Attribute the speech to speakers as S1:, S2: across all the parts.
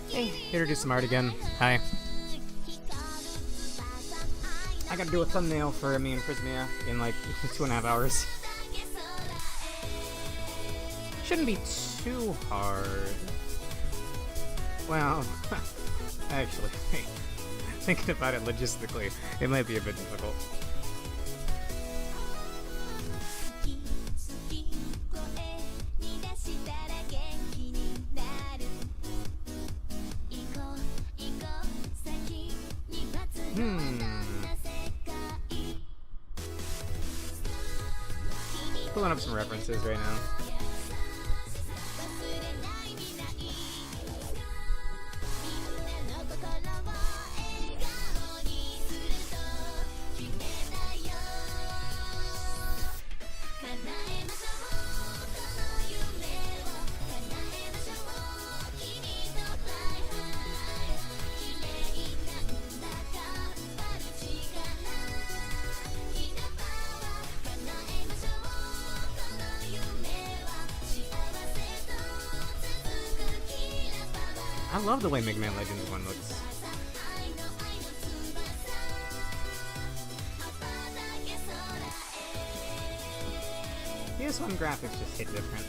S1: Hey, here to do some art again. Hi. I gotta do a thumbnail for me and Prismia in like 2.5 hours. Shouldn't be too hard. Well, actually, thinking about it logistically, it might be a bit difficult. Pulling up some references right now. I love the way Mega Man Legends 1 looks. PS1 graphics just hit different.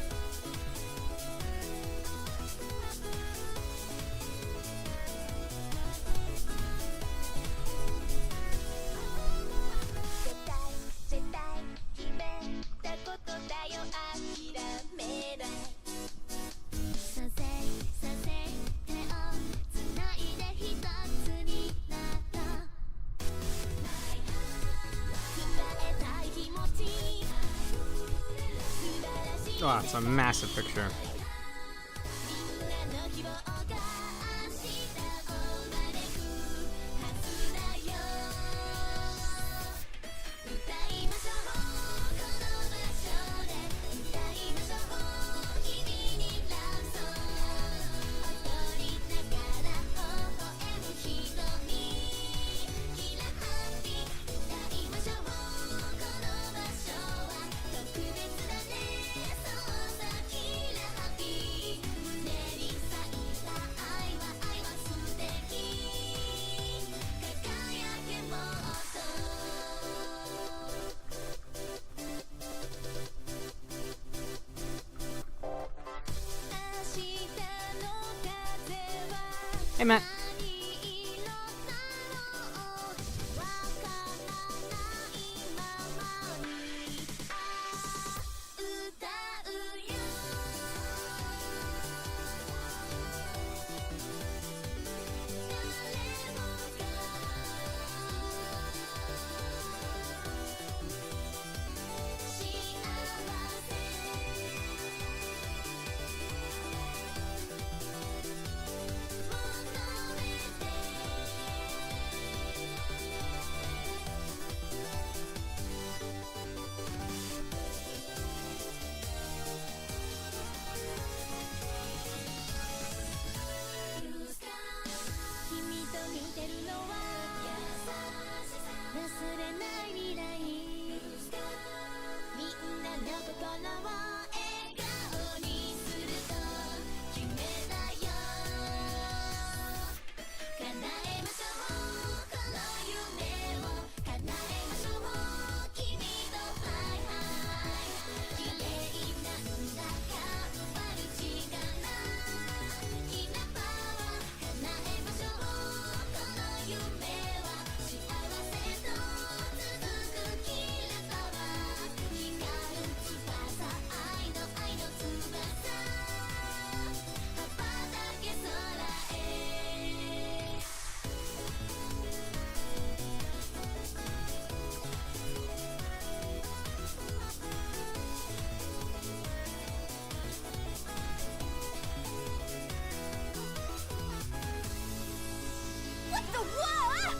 S1: Oh, it's a massive picture. Hey, Matt.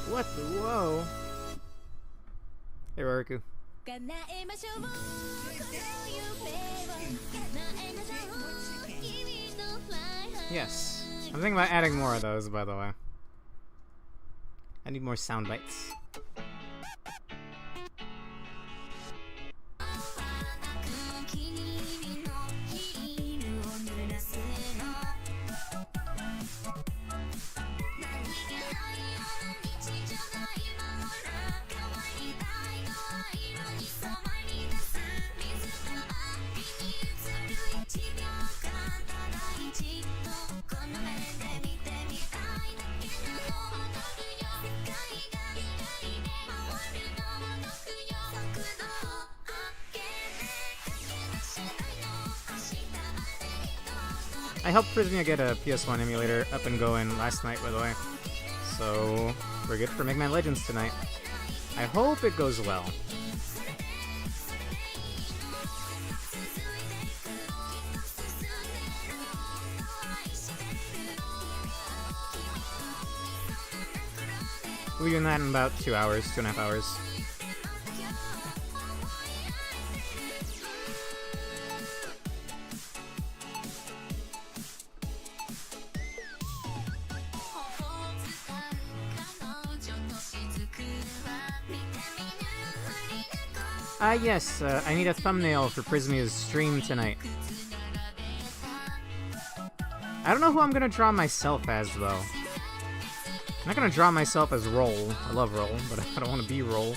S1: What the whoa? Hey, Roriku. Yes. I'm thinking about adding more of those, by the way. I need more sound bites. I helped Prismia get a PS1 emulator up and going last night, by the way. So, we're good for Mega Man Legends tonight. I hope it goes well. We'll be doing that in about 2 hours, 2.5 hours. Yes, I need a thumbnail for Prismia's stream tonight. I don't know who I'm gonna draw myself as, though. I'm not gonna draw myself as Roll. I love Roll, but I don't want to be Roll.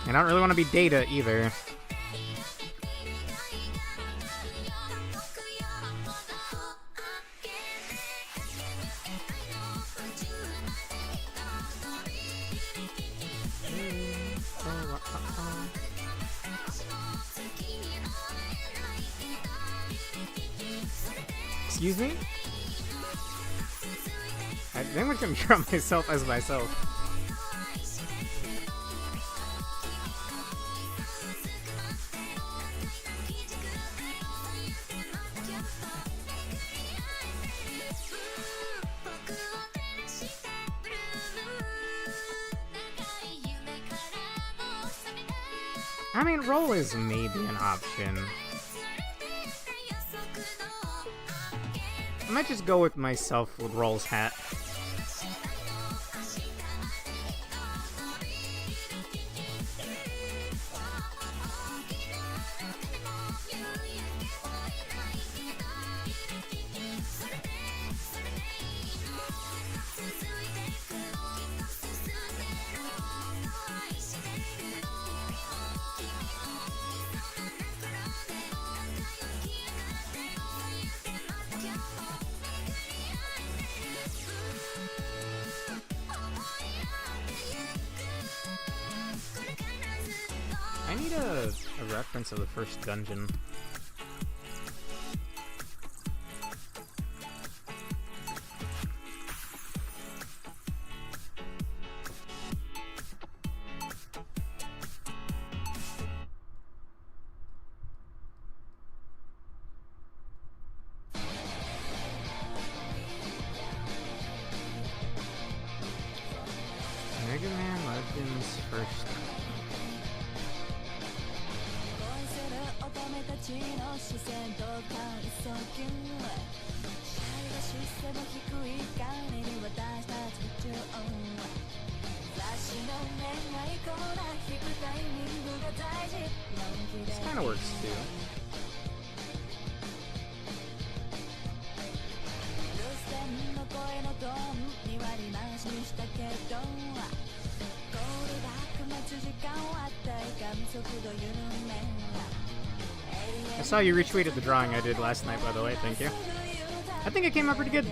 S1: And I don't really want to be Data, either. Excuse me? I think I'm gonna draw myself as myself. I mean, Roll is maybe an option. I might just go with myself with Roll's hat. I need a reference of the first dungeon. Mega Man Legends first. This kind of works too. I saw you retweeted the drawing I did last night, by the way. Thank you. I think it came out pretty good.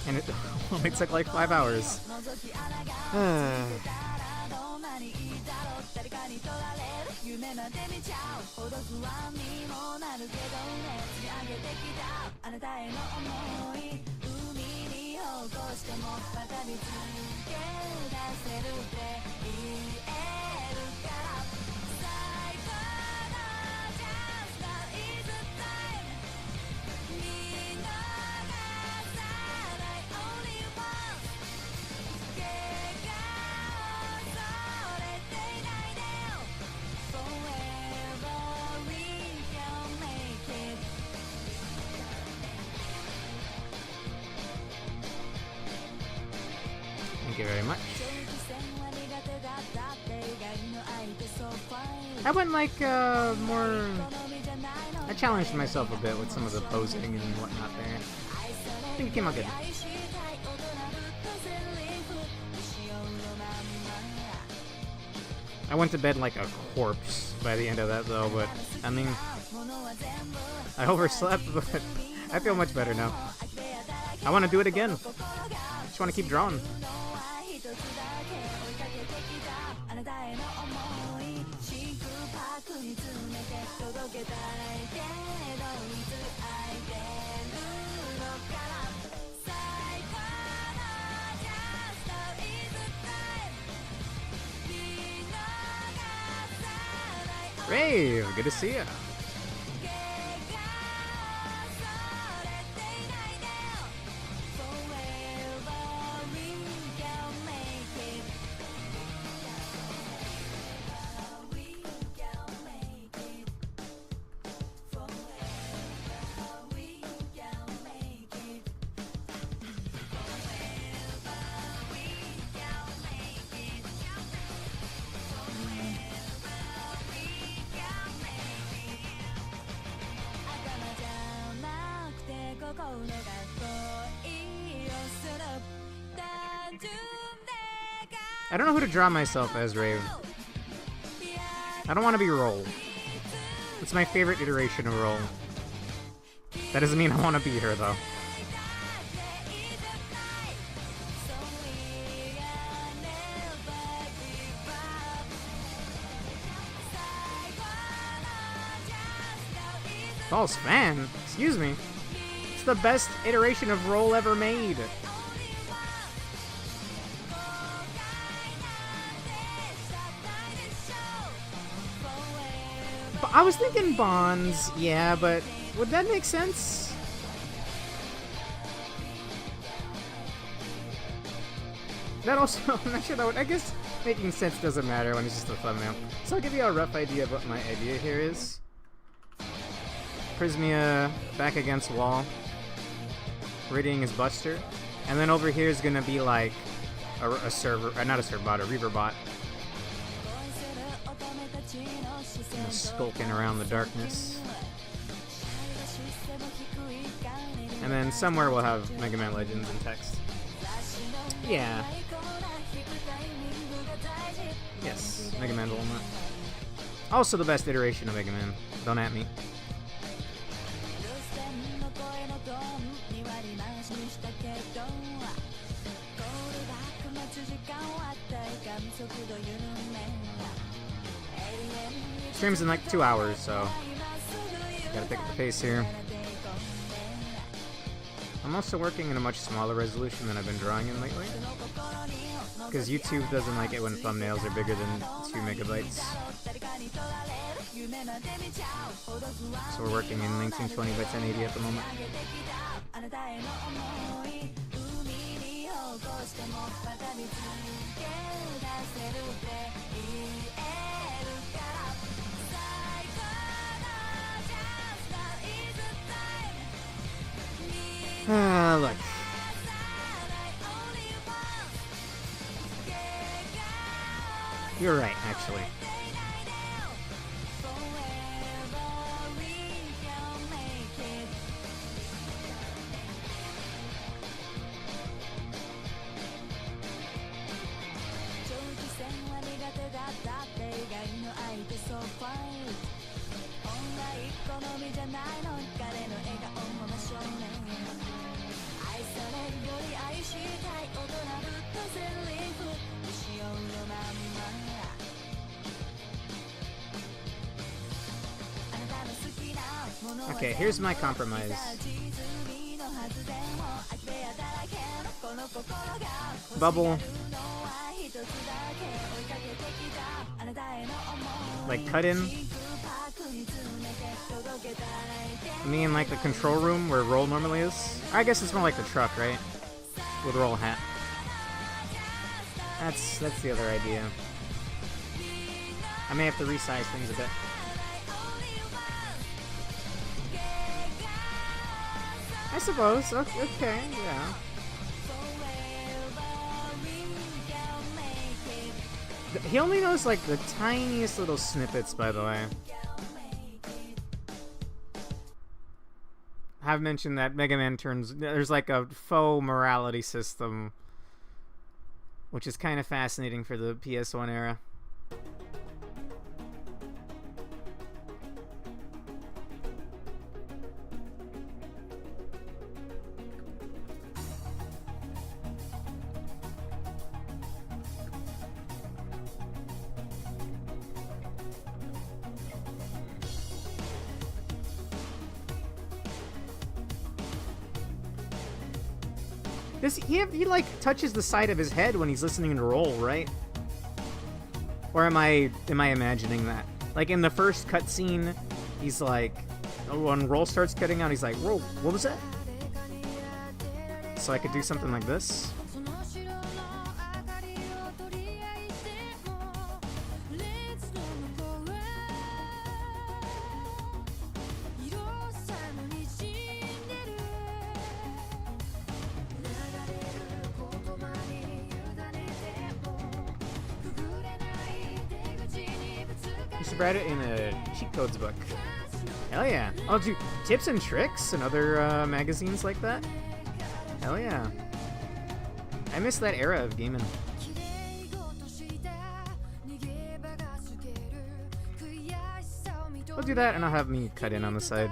S1: And it only took like 5 hours. Thank you very much. I went like more. I challenged myself a bit with some of the posing and whatnot there. I think it came out good. I went to bed like a corpse by the end of that though, but I mean, I overslept, but I feel much better now. I want to do it again. just want to keep drawing. Rave, good to see ya. I don't know who to draw myself as, Rave. I don't want to be Roll. It's my favorite iteration of Roll. That doesn't mean I want to be her, though. False fan? Excuse me. It's the best iteration of Roll ever made. I was thinking Bonds, yeah, but would that make sense? That also, I'm not sure that would, I guess making sense doesn't matter when it's just a thumbnail. So I'll give you a rough idea of what my idea here is. Prismia back against wall. Radiating is Buster. And then over here is gonna be like a server, not a server bot, a Reaver bot. Skulking around the darkness. And then somewhere we'll have Mega Man Legends in text. Yeah. Yes, Mega Man Volma. Also the best iteration of Mega Man. Don't at me. Stream's in like 2 hours, so gotta pick up the pace here. I'm also working in a much smaller resolution than I've been drawing in lately, because YouTube doesn't like it when thumbnails are bigger than 2 megabytes. So we're working in 1920 by 1080 at the moment. Look. You're right, actually. Okay, here's my compromise. Bubble. Like cut in. Me in like the control room where Roll normally is. I guess it's more like the truck, right? With Roll hat. That's the other idea. I may have to resize things a bit. I suppose. Okay, yeah. He only knows like the tiniest little snippets, by the way. I've mentioned that Mega Man there's like a faux morality system, which is kind of fascinating for the PS1 era. He like touches the side of his head when he's listening to Roll, right? Or am I imagining that? Like in the first cutscene, he's like, when Roll starts cutting out, he's like, Roll, what was that? So I could do something like this. You should write it in a cheat codes book. Hell yeah. I'll do tips and tricks and other magazines like that. Hell yeah. I miss that era of gaming. I'll do that and I'll have me cut in on the side.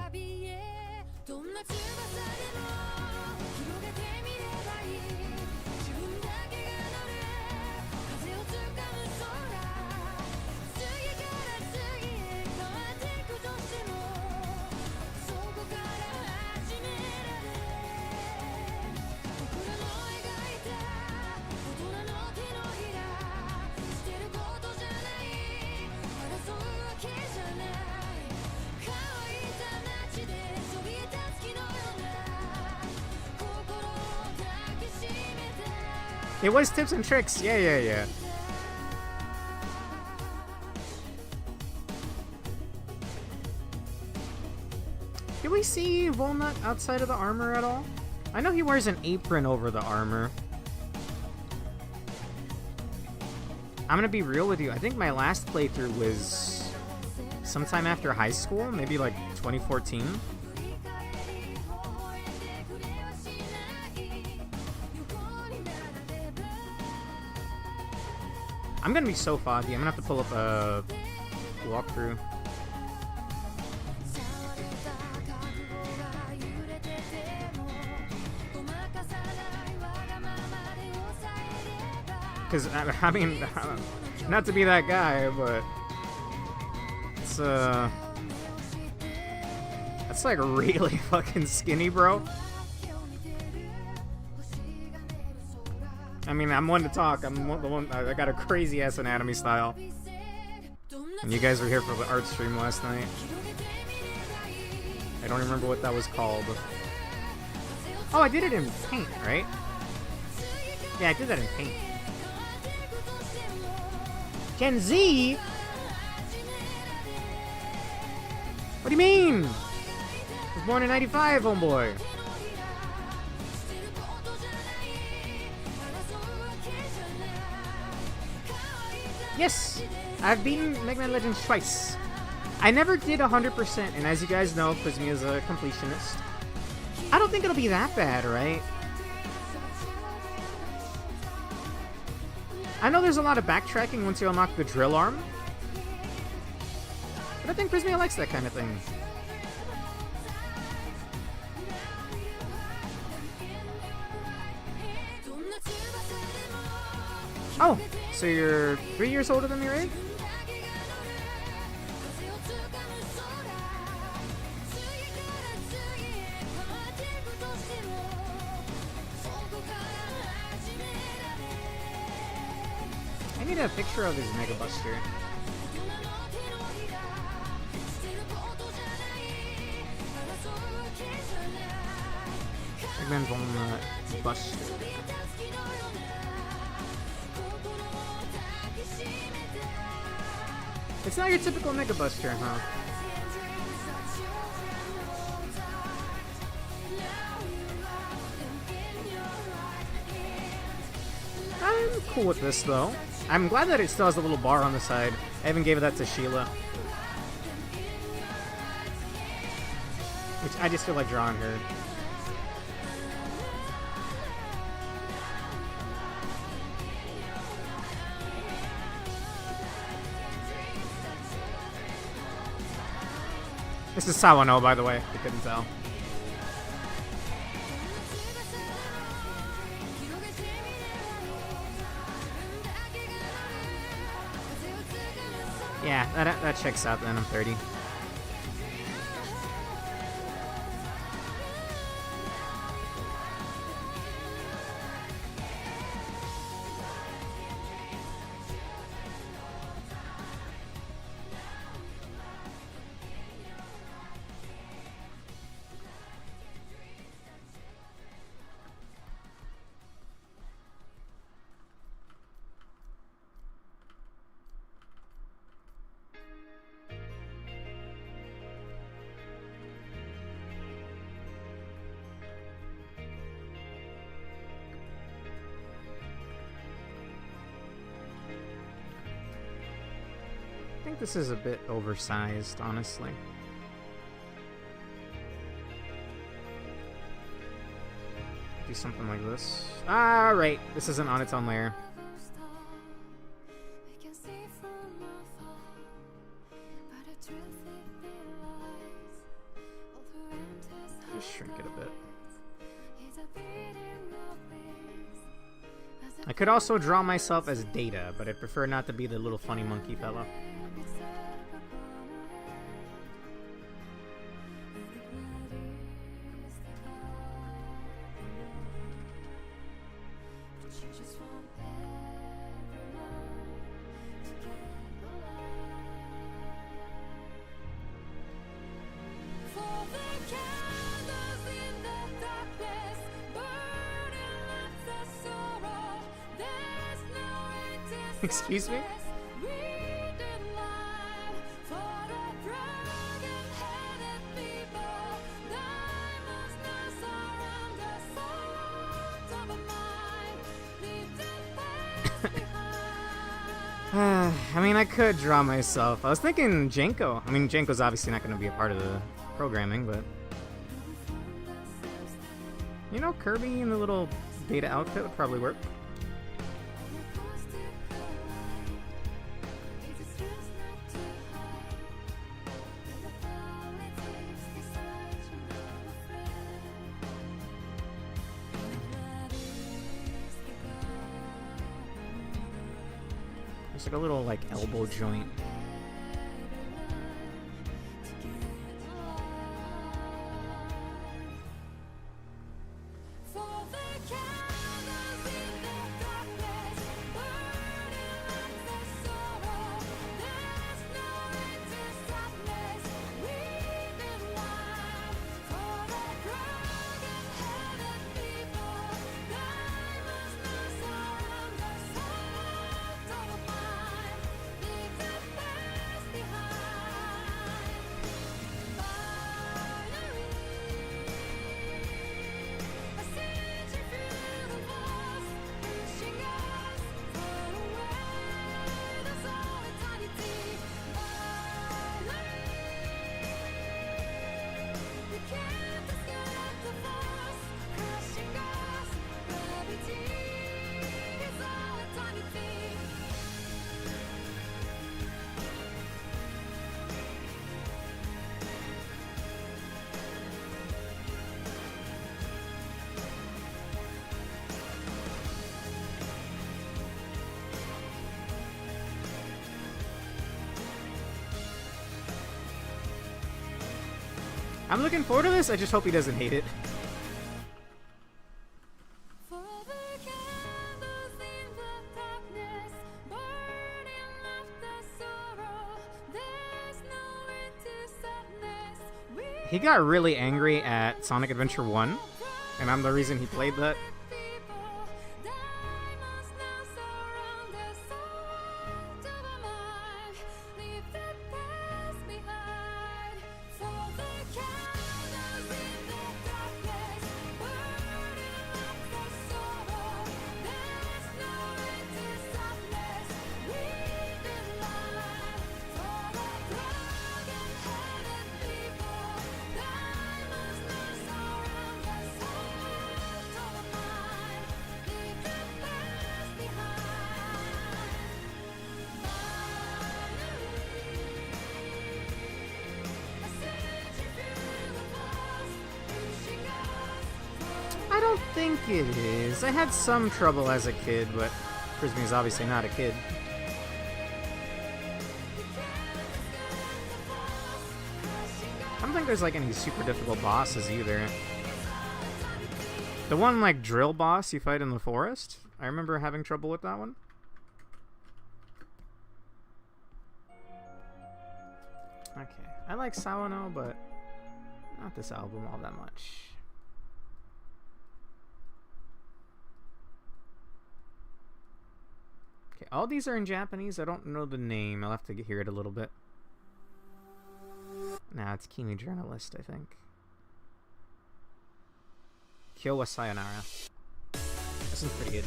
S1: It was tips and tricks. Yeah. Did we see Walnut outside of the armor at all? I know he wears an apron over the armor. I'm gonna be real with you. I think my last playthrough was sometime after high school, maybe like 2014. I'm gonna be so foggy. I'm gonna have to pull up a walkthrough. Because, I mean, not to be that guy, but it's, that's like really fucking skinny, bro. I mean, I'm one to talk. I'm the one. I got a crazy ass anatomy style. And you guys were here for the art stream last night. I don't remember what that was called. Oh, I did it in Paint, right? Yeah, I did that in Paint. Gen Z? What do you mean? I was born in 95, homeboy. Yes! I've beaten Mega Man Legends twice. I never did 100%, and as you guys know, Prismy is a completionist. I don't think it'll be that bad, right? I know there's a lot of backtracking once you unlock the drill arm. But I think Prismy likes that kind of thing. Oh, so you're 3 years older than me, right? I need a picture of his Mega Buster. Eggman's on Buster. It's not your typical Mega Buster, huh? I'm cool with this, though. I'm glad that it still has a little bar on the side. I even gave that to Sheila. Which I just feel like drawing her. This is Sawano, by the way, if you couldn't tell. Yeah, that checks out then. I'm 30. think this is a bit oversized, honestly. Do something like this. Alright, this isn't on its own layer. Just shrink it a bit. I could also draw myself as Data, but I'd prefer not to be the little funny monkey fellow. Excuse me? I mean, I could draw myself. I was thinking Janko. I mean, Janko's obviously not going to be a part of the programming, but... You know, Kirby in the little Data outfit would probably work. It's like a little, like, elbow joint. I'm looking forward to this, I just hope he doesn't hate it. He got really angry at Sonic Adventure 1, and I'm the reason he played that. I don't think it is. I had some trouble as a kid, but Frisbee is obviously not a kid. I don't think there's like any super difficult bosses either. The one like drill boss you fight in the forest, I remember having trouble with that one. Okay, I like Sawano, but not this album all that much. Okay, all these are in Japanese. I don't know the name. I'll have to hear it a little bit. Nah, it's Kimi Journalist, I think. Kyo wa Sayonara. This one's pretty good.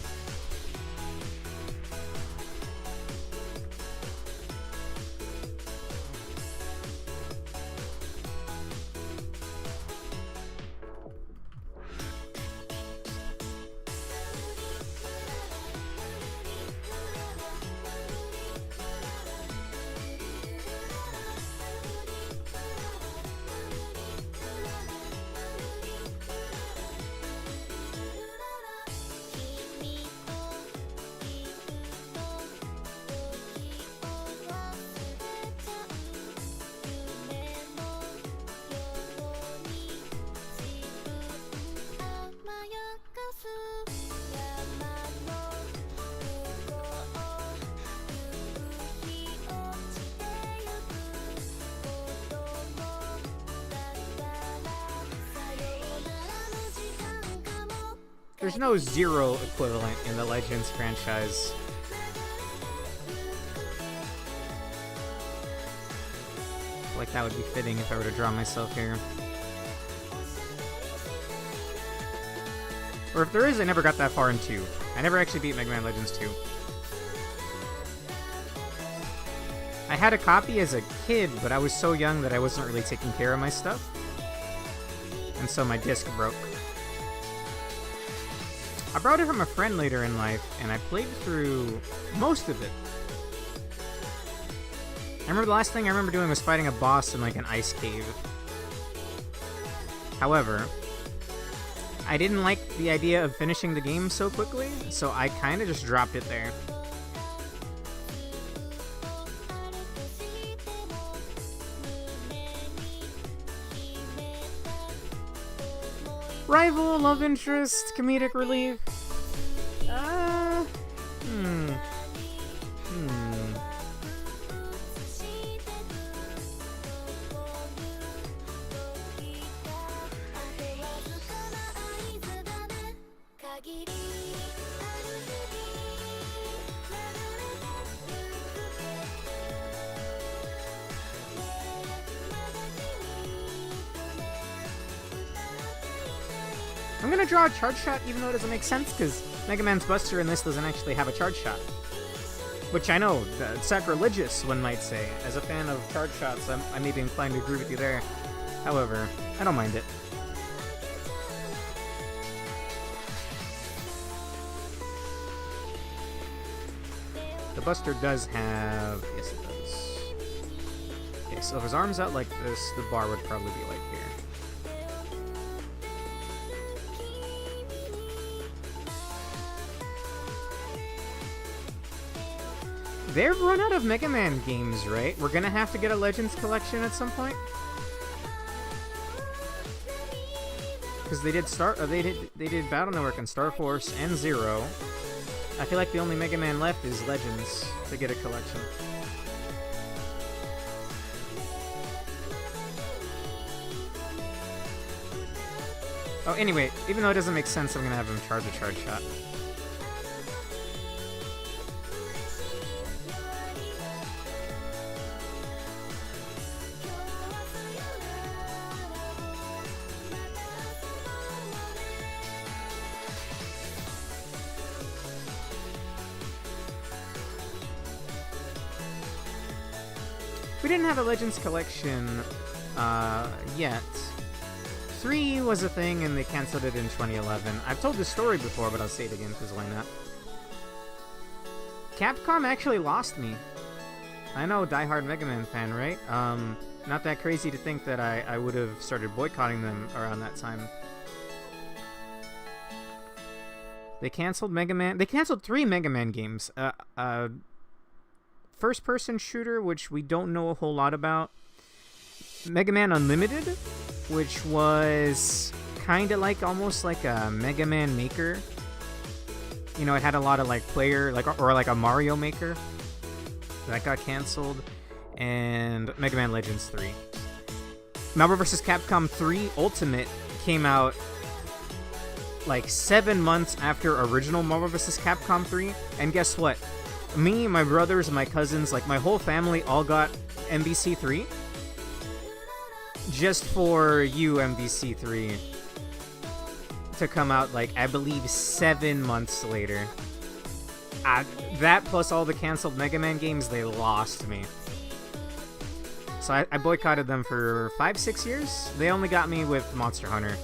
S1: There's no Zero equivalent in the Legends franchise. Like that would be fitting if I were to draw myself here. Or if there is, I never got that far in 2. I never actually beat Mega Man Legends 2. I had a copy as a kid, but I was so young that I wasn't really taking care of my stuff. And so my disc broke. I borrowed it from a friend later in life, and I played through most of it. I remember the last thing I remember doing was fighting a boss in like an ice cave. However, I didn't like the idea of finishing the game so quickly, so I kind of just dropped it there. Rival, love interest, comedic relief. I'm gonna draw a charge shot even though it doesn't make sense, because Mega Man's Buster in this doesn't actually have a charge shot. Which I know, sacrilegious, one might say. As a fan of charge shots, I may be inclined to agree with you there. However, I don't mind it. The Buster does have... yes, it does. Okay, so if his arm's out like this, the bar would probably be like here. They've run out of Mega Man games, right? We're gonna have to get a Legends collection at some point. Because they did Battle Network and Star Force and Zero. I feel like the only Mega Man left is Legends to get a collection. Oh, anyway, even though it doesn't make sense, I'm gonna have him charge a charge shot. We didn't have a Legends collection yet. 3 was a thing and they canceled it in 2011. I've told this story before, but I'll say it again because why not? Capcom actually lost me. I know, diehard Mega Man fan, right? Not that crazy to think that I would have started boycotting them around that time. They canceled Mega Man. They canceled 3 Mega Man games. First-person shooter, which we don't know a whole lot about. Mega Man Unlimited, which was kind of like almost like a Mega Man Maker. You know, it had a lot of like player, or like a Mario Maker. That got canceled. And Mega Man Legends 3. Marvel vs. Capcom 3 Ultimate came out like 7 months after original Marvel vs. Capcom 3. And guess what? Me, my brothers, my cousins, like my whole family all got MVC3. Just for you, MVC3, to come out, like, I believe 7 months later. That plus all the canceled Mega Man games, they lost me. So I boycotted them for 5-6 years. They only got me with Monster Hunter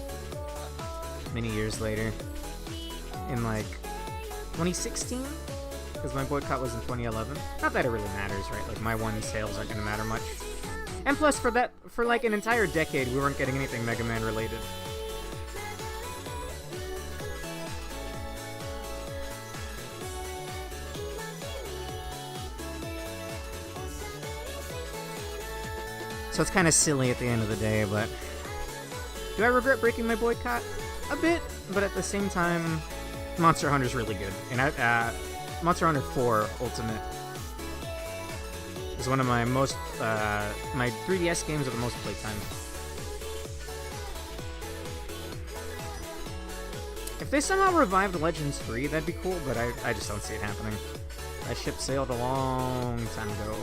S1: many years later. In, like, 2016? Because my boycott was in 2011. Not that it really matters, right? Like, my one sales aren't going to matter much. And plus, for like an entire decade, we weren't getting anything Mega Man related. So it's kind of silly at the end of the day, but... do I regret breaking my boycott? A bit, but at the same time, Monster Hunter's really good. And Monster Hunter 4 Ultimate is one of my most, my 3DS games with the most playtime. If they somehow revived Legends 3, that'd be cool, but I just don't see it happening. That ship sailed a long time ago.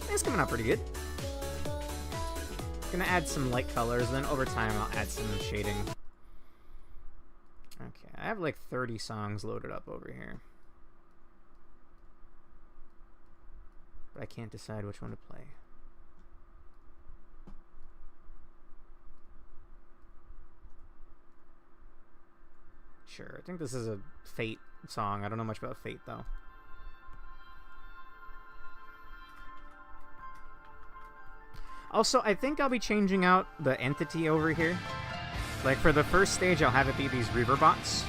S1: It's coming out pretty good. Gonna add some light colors, then over time I'll add some shading. Okay, I have like 30 songs loaded up over here. But I can't decide which one to play. Sure, I think this is a Fate song. I don't know much about Fate though. Also, I think I'll be changing out the entity over here. Like, for the first stage, I'll have it be these Reaver bots.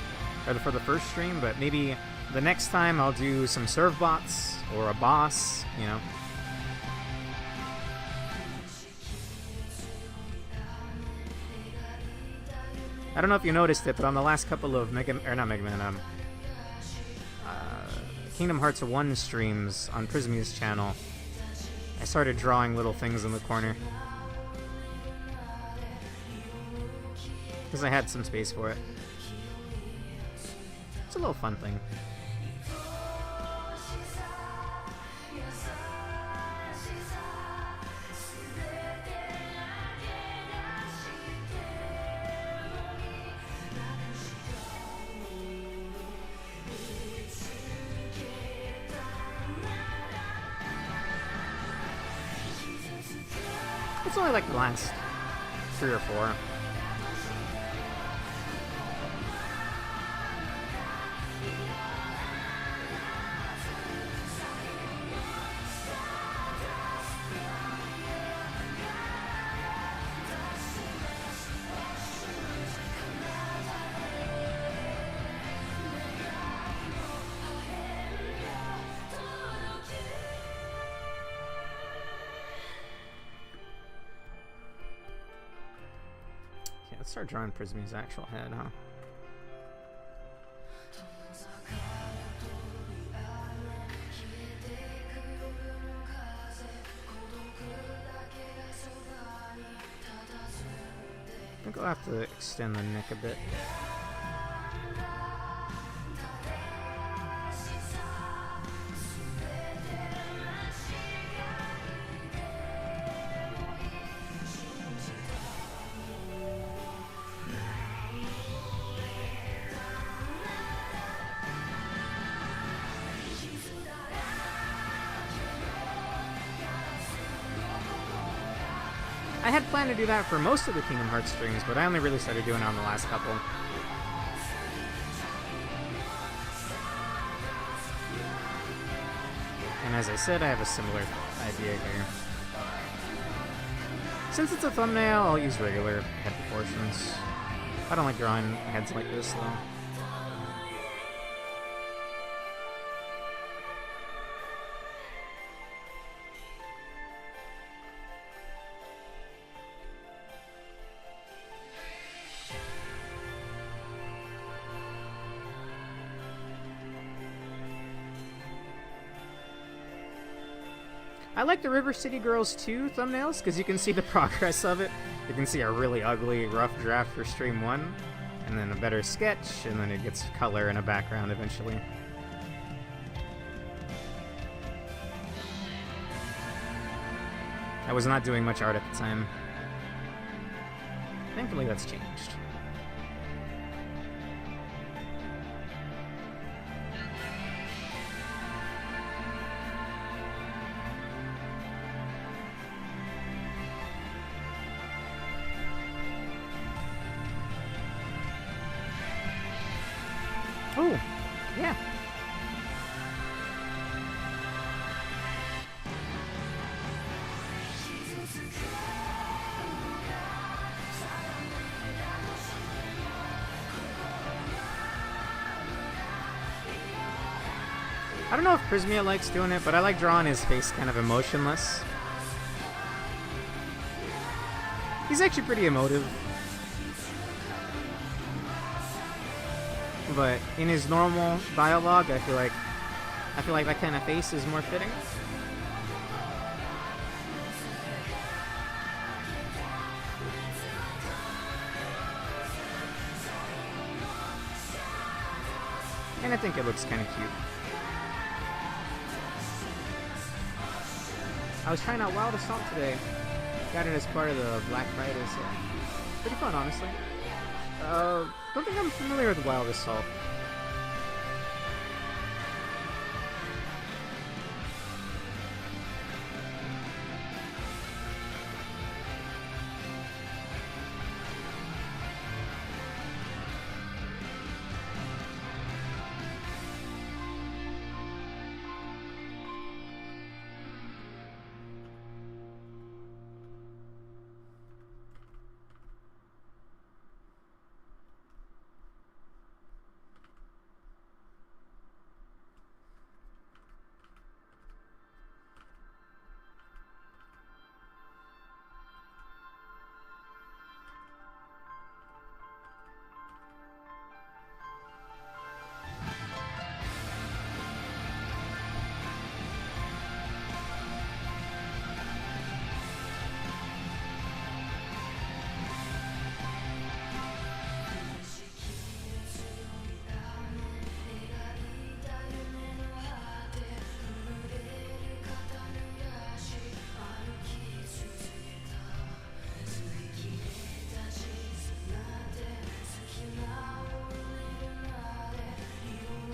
S1: Or for the first stream, but maybe the next time I'll do some serve bots or a boss, you know. I don't know if you noticed it, but on the last couple of Kingdom Hearts 1 streams on Prismia's channel, I started drawing little things in the corner. Because I had some space for it. It's a little fun thing. It's only like the last 3 or 4. Let's start drawing Prismia's actual head, huh? I think I'll have to extend the neck a bit. I had planned to do that for most of the Kingdom Hearts streams, but I only really started doing it on the last couple. And as I said, I have a similar idea here. Since it's a thumbnail, I'll use regular head proportions. I don't like drawing heads like this, though. I like the River City Girls 2 thumbnails because you can see the progress of it. You can see a really ugly, rough draft for Stream 1, and then a better sketch, and then it gets color and a background eventually. I was not doing much art at the time. Thankfully, that's changed. Oh, yeah. I don't know if Prismia likes doing it, but I like drawing his face kind of emotionless. He's actually pretty emotive. But in his normal dialogue, I feel like that kind of face is more fitting. And I think it looks kind of cute. I was trying out Wild Assault today. Got it as part of the Black Friday sale. Pretty fun, honestly. Don't think I'm familiar with Wild Assault.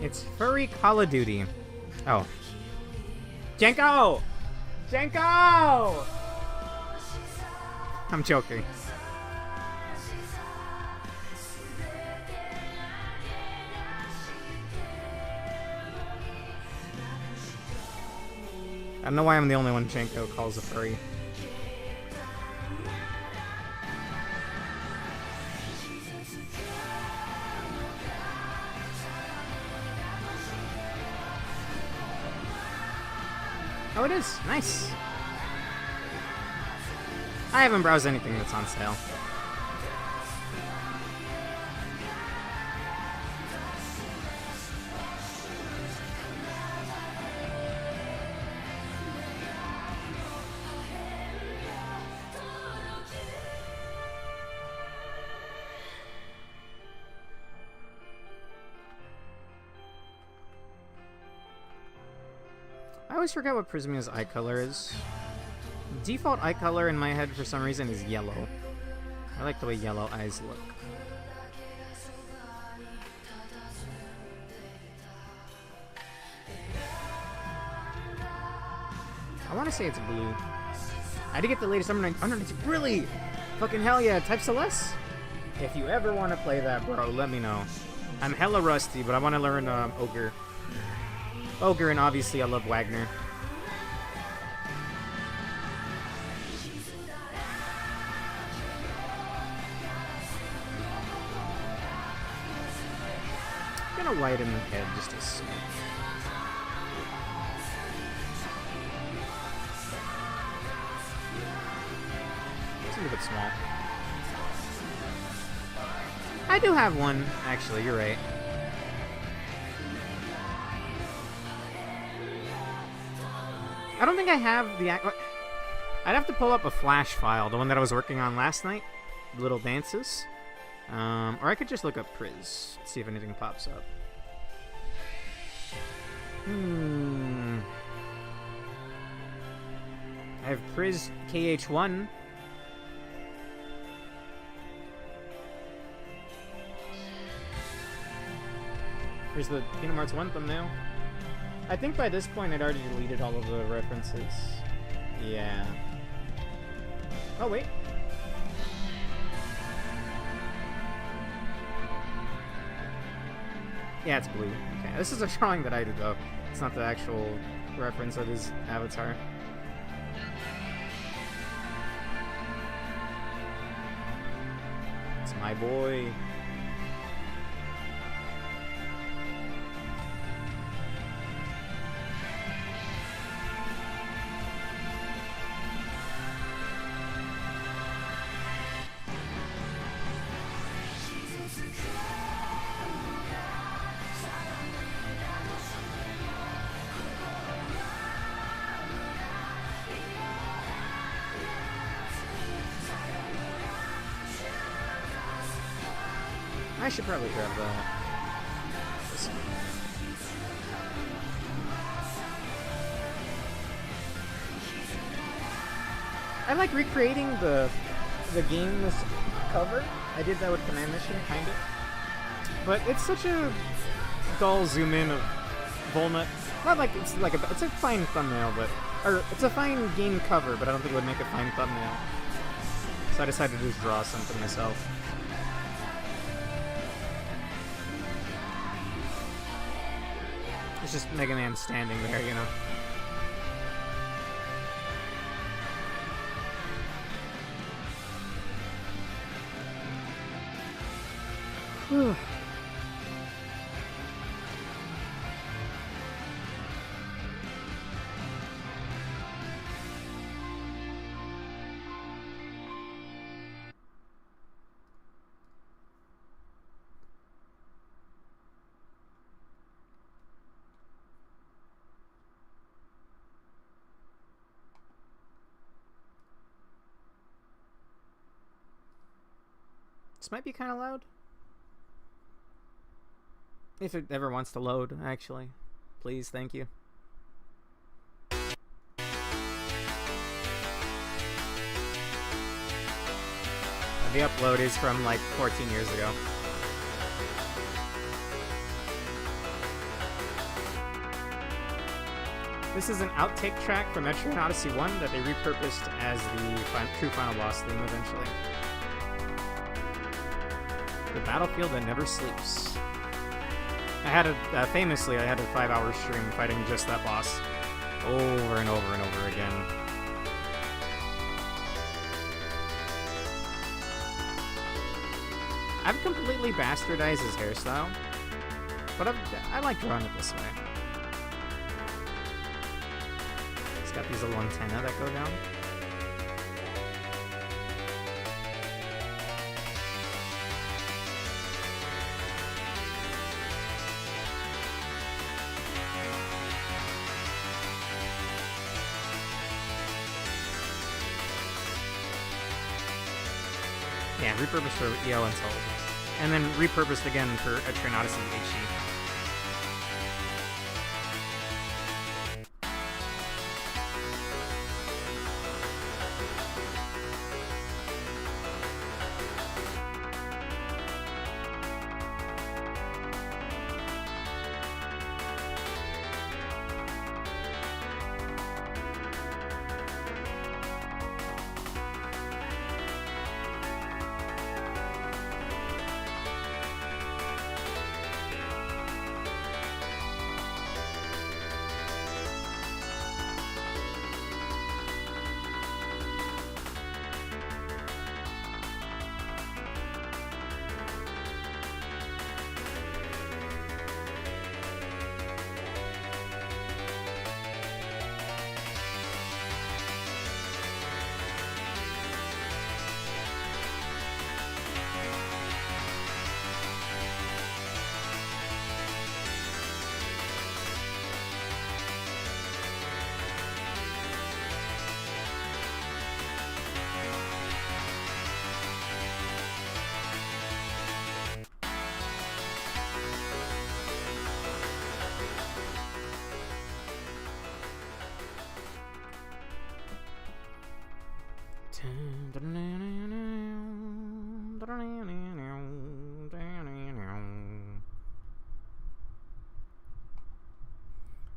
S1: It's furry Call of Duty. Oh. Jenko! Jenko! I'm joking. I don't know why I'm the only one Jenko calls a furry. Oh, it is. Nice. I haven't browsed anything that's on sale. I always forget what Prismia's eye color is. Default eye color in my head for some reason is yellow. I like the way yellow eyes look. I want to say it's blue. I did get the latest underneath. Really? Fucking hell yeah, Type Celeste? If you ever want to play that, bro, let me know. I'm hella rusty, but I want to learn Ogre. Ogre, and obviously I love Wagner. I'm gonna widen the head just a smidge. It's a little bit small. I do have one, actually, you're right. I don't think I have the... I'd have to pull up a flash file, the one that I was working on last night. Little Dances. Or I could just look up Priz. See if anything pops up. I have Priz KH1. Here's the Kingdom Hearts 1 thumbnail. I think by this point I'd already deleted all of the references. Yeah. Oh, wait. Yeah, it's blue. Okay, this is a drawing that I did, though. It's not the actual reference of his avatar. It's my boy. I should probably grab that. I like recreating the game's cover. I did that with Command Mission, kind of. But it's such a dull zoom in of Volnut. Not like it's like it's a fine thumbnail, but it's a fine game cover, but I don't think it would make a fine thumbnail. So I decided to just draw something myself. It's just Mega Man standing there, you know. Whew. This might be kind of loud. If it ever wants to load, actually. Please, thank you. The upload is from like 14 years ago. This is an outtake track from Etrian Odyssey 1 that they repurposed as the true final boss theme eventually. The battlefield that never sleeps. I had famously, I had a 5-hour stream fighting just that boss over and over and over again. I've completely bastardized his hairstyle, but I like drawing it this way. It's got these little antennae that go down. Yeah, repurposed for EO and Soul. And then repurposed again for Etrian Odyssey HD.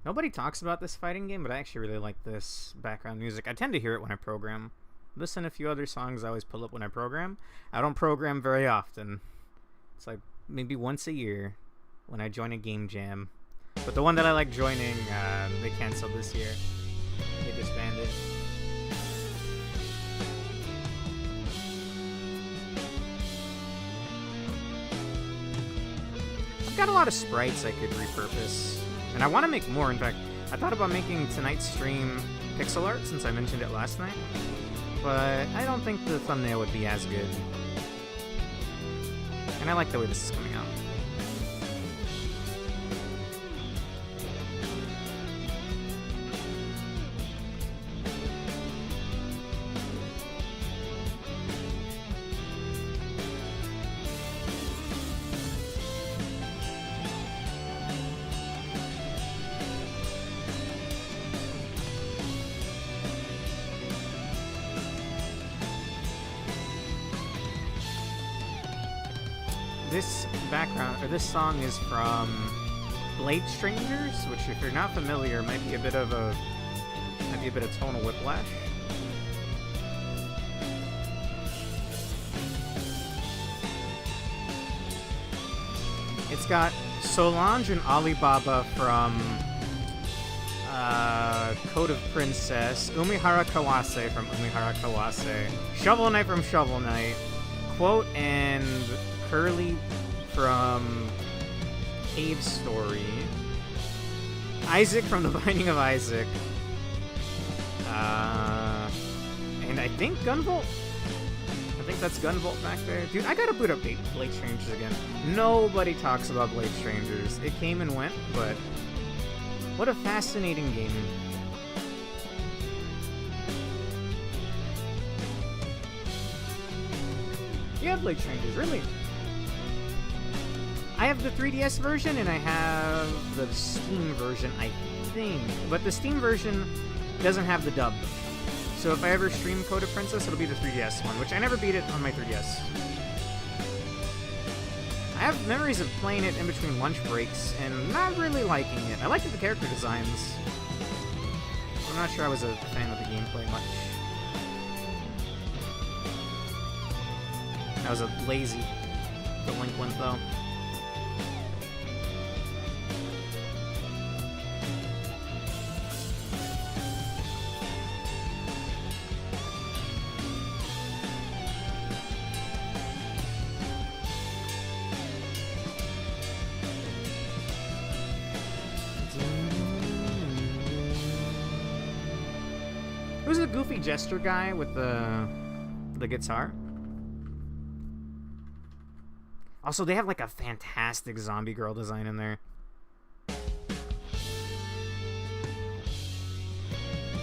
S1: Nobody talks about this fighting game, but I actually really like this background music. I tend to hear it when I program. Listen to a few other songs I always pull up when I program. I don't program very often. It's like maybe once a year when I join a game jam. But the one that I like joining, they canceled this year. They disbanded. I've got a lot of sprites I could repurpose. And I want to make more. In fact, I thought about making tonight's stream pixel art since I mentioned it last night. But I don't think the thumbnail would be as good. And I like the way this is coming out. this background, or this song is from Blade Strangers, which, if you're not familiar, might be a bit of tonal whiplash. It's got Solange and Alibaba from Code of Princess, Umihara Kawase from Umihara Kawase, Shovel Knight from Shovel Knight, Quote and Curly from Cave Story, Isaac from The Binding of Isaac, and I think Gunvolt? I think that's Gunvolt back there. Dude, I gotta boot up Blade Strangers again. Nobody talks about Blade Strangers. It came and went, but what a fascinating game. You have Blade Strangers, really? I have the 3DS version, and I have the Steam version, I think. But the Steam version doesn't have the dub. So if I ever stream Code of Princess, it'll be the 3DS one, which I never beat it on my 3DS. I have memories of playing it in between lunch breaks and not really liking it. I liked the character designs. I'm not sure I was a fan of the gameplay much. I was a lazy delinquent, though. Who's the goofy jester guy with the guitar? Also, they have like a fantastic zombie girl design in there.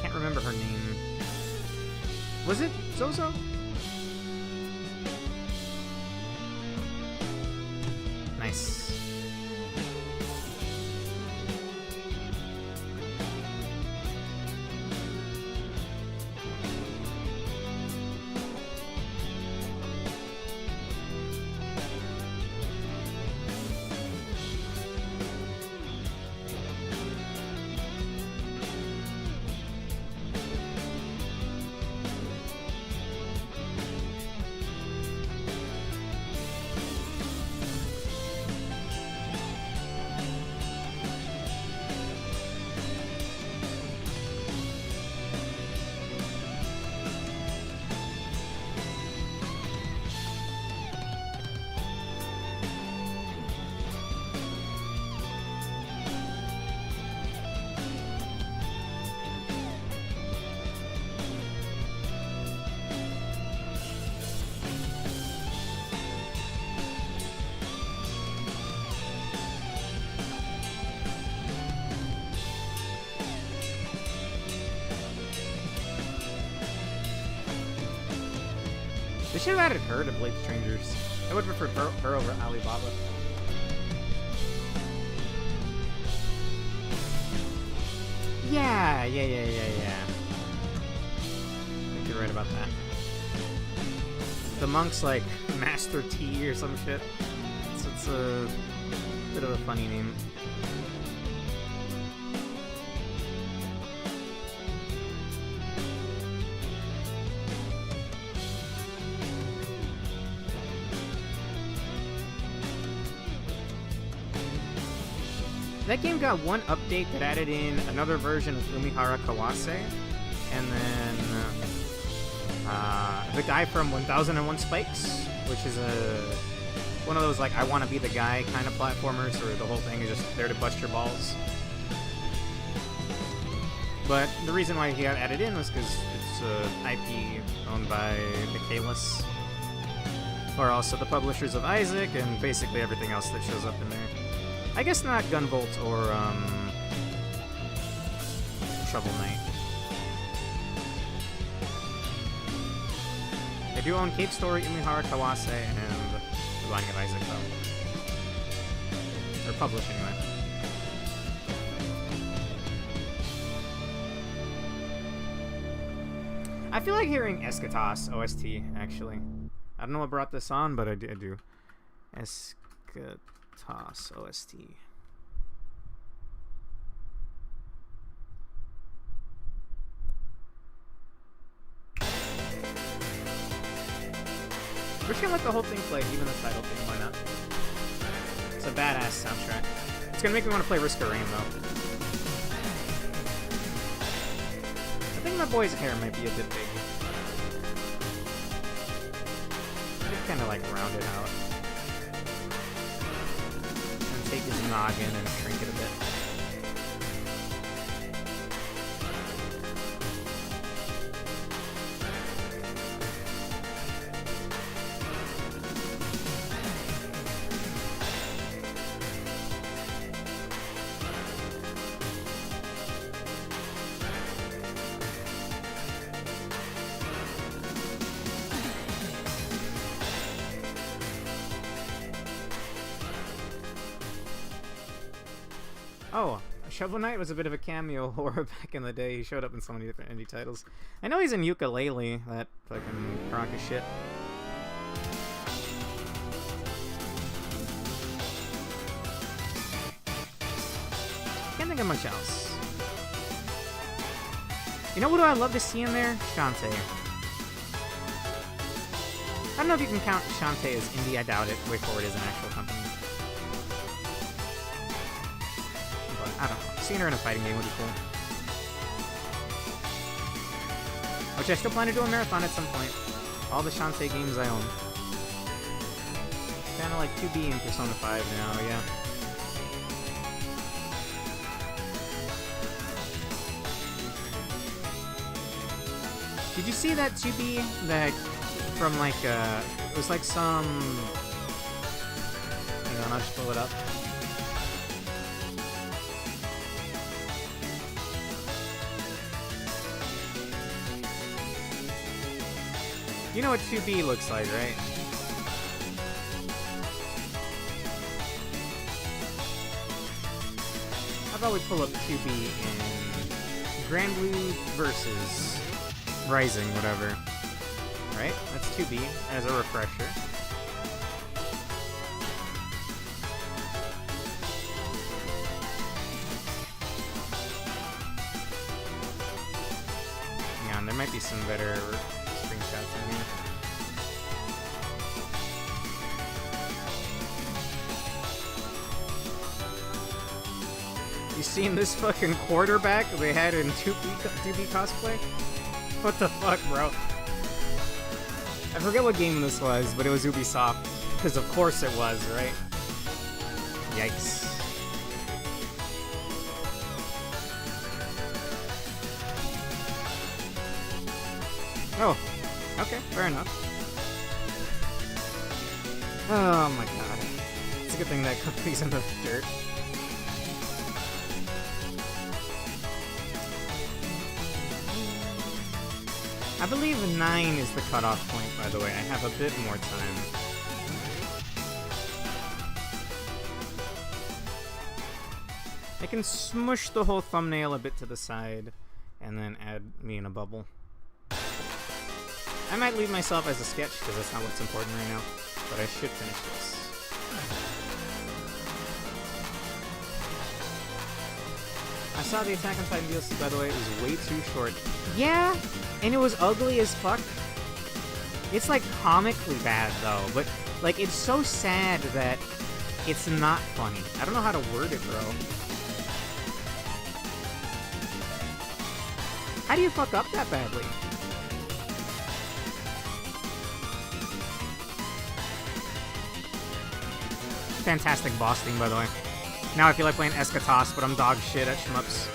S1: Can't remember her name. Was it Zozo? Nice. They should have added her to Blade Strangers. I would prefer her over Alibaba. Yeah. I think you're right about that. The monk's like Master T or some shit. So it's a bit of a funny name. That game got one update that added in another version of Umihara Kawase, and then the guy from 1001 Spikes, which is one of those like I want to be the guy kind of platformers where the whole thing is just there to bust your balls. But the reason why he got added in was because it's IP owned by Michaelis, or also the publishers of Isaac, and basically everything else that shows up in there. I guess not Gunvolt or Shovel Knight. I do own Cave Story, Umihara Kawase, and The Binding of Isaac, though. Or published, anyway. I feel like hearing Eschatos OST, actually. I don't know what brought this on, but I do. Eschatos OST. We're just gonna let the whole thing play, even the title thing, why not? It's a badass soundtrack. It's gonna make me want to play Risk of Rain, though. I think my boy's hair might be a bit big. I could kind of like round it out. And take his noggin and shrink it a bit. Oh, Shovel Knight was a bit of a cameo horror back in the day. He showed up in so many different indie titles. I know he's in Yooka-Laylee, that fucking crock of shit. Can't think of much else. You know what do I love to see in there? Shantae. I don't know if you can count Shantae as indie, I doubt it. Way Forward is an actual company. I don't know. Seeing her in a fighting game would be cool. Which I still plan to do a marathon at some point. All the Shantae games I own. Kind of like 2B in Persona 5 now, yeah. Did you see that 2B that from like it was like some... Hang on, I'll just pull it up. You know what 2B looks like, right? How about we pull up 2B in Grand Blue versus Rising, whatever. Right? That's 2B as a refresher. Hang on, there might be some better screenshots in here. You seen this fucking quarterback they had in 2B cosplay? What the fuck, bro? I forget what game this was, but it was Ubisoft. Because of course it was, right? Yikes. Oh, okay, fair enough. Oh my god. It's a good thing that company's in the dirt. I believe 9 is the cutoff point, by the way. I have a bit more time. I can smush the whole thumbnail a bit to the side and then add me in a bubble. I might leave myself as a sketch because that's not what's important right now, but I should finish this. I saw the Attack on Titan DLC, by the way. It was way too short. Yeah, and it was ugly as fuck. It's like comically bad though, but like it's so sad that it's not funny. I don't know how to word it, bro. How do you fuck up that badly? Fantastic boss theme, by the way. Now I feel like playing Eschatos, but I'm dog shit at shmups.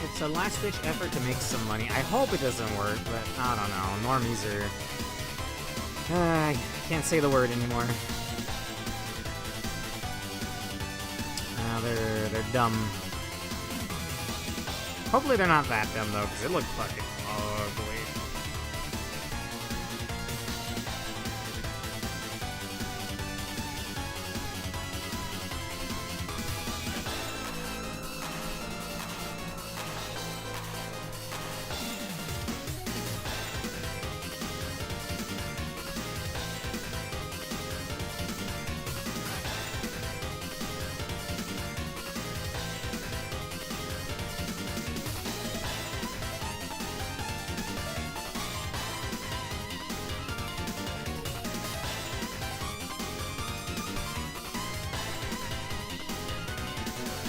S1: It's a last-ditch effort to make some money. I hope it doesn't work, but I don't know. Normies are... I can't say the word anymore. They're dumb. Hopefully they're not that dumb, though, because it looked fucking ugly.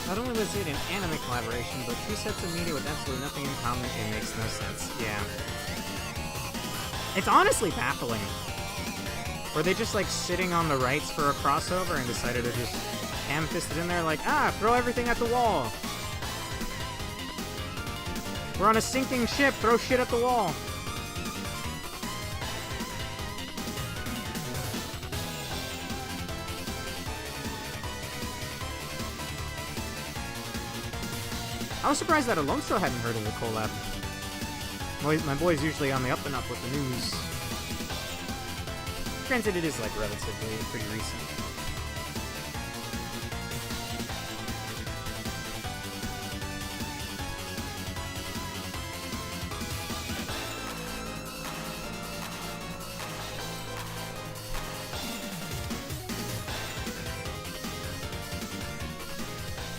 S1: Not only was it an anime collaboration, but two sets of media with absolutely nothing in common, it makes no sense. Yeah. It's honestly baffling. Were they just like sitting on the rights for a crossover and decided to just ham-fist it in there like, throw everything at the wall. We're on a sinking ship, throw shit at the wall. I was surprised that Alone still hadn't heard of the collab. My boy's usually on the up and up with the news. Granted, it is like relatively pretty recent.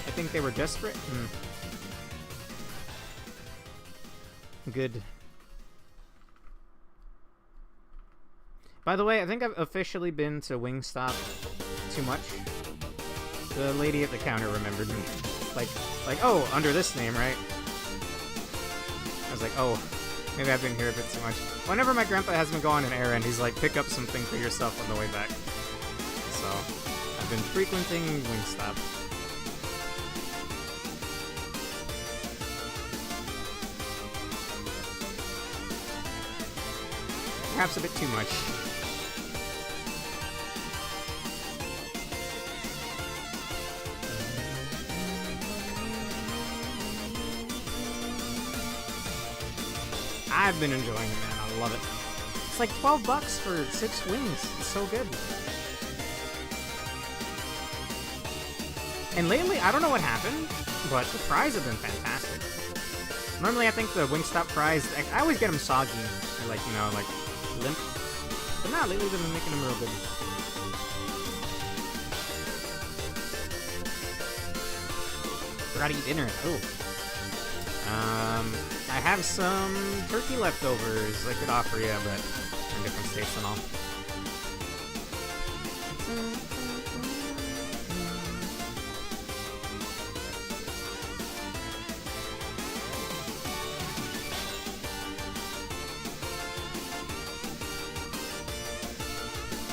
S1: I think they were desperate. Good. By the way, I think I've officially been to Wingstop too much. The lady at the counter remembered me. Like, oh, under this name, right? I was like, oh, maybe I've been here a bit too much. Whenever my grandpa has me go on an errand, he's like, pick up something for yourself on the way back. So, I've been frequenting Wingstop. Perhaps a bit too much. I've been enjoying it, man. I love it. It's like $12 for 6 wings. It's so good. And lately, I don't know what happened, but the fries have been fantastic. Normally, I think the Wingstop fries, I always get them soggy, or like, you know, like limp. But now, lately, they've been making them real good. Forgot to eat dinner. Ooh. I have some turkey leftovers I could offer you, but in different states and all.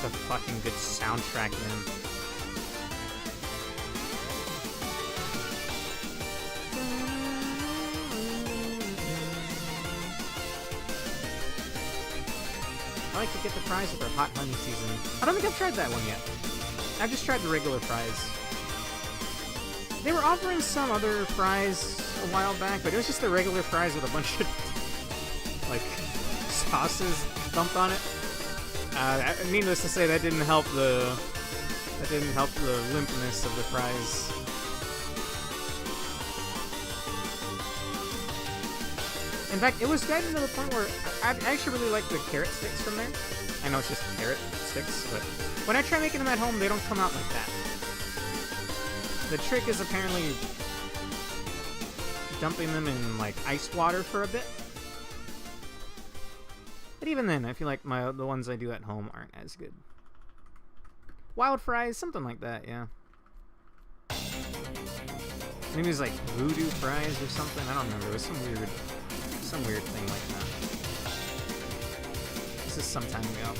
S1: The fucking good soundtrack, man. I like to get the fries with our hot honey season. I don't think I've tried that one yet. I've just tried the regular fries. They were offering some other fries a while back, but it was just the regular fries with a bunch of like sauces dumped on it. Needless to say, that didn't help the limpness of the fries. In fact, it was getting to the point where I actually really like the carrot sticks from there. I know it's just carrot sticks, but when I try making them at home, they don't come out like that. The trick is apparently dumping them in like ice water for a bit. But even then, I feel like the ones I do at home aren't as good. Wild fries, something like that, yeah. Maybe it was like voodoo fries or something. I don't remember. It was some weird thing like that. This is some time ago.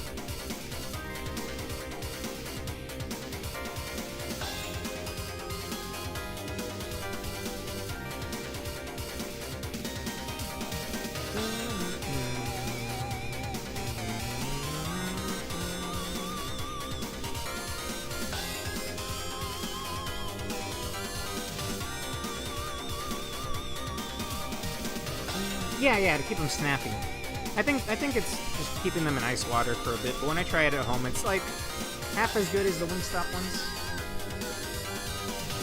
S1: Yeah, to keep them snappy. I think it's just keeping them in ice water for a bit, but when I try it at home, it's like half as good as the Wingstop ones.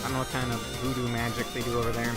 S1: I don't know what kind of voodoo magic they do over there.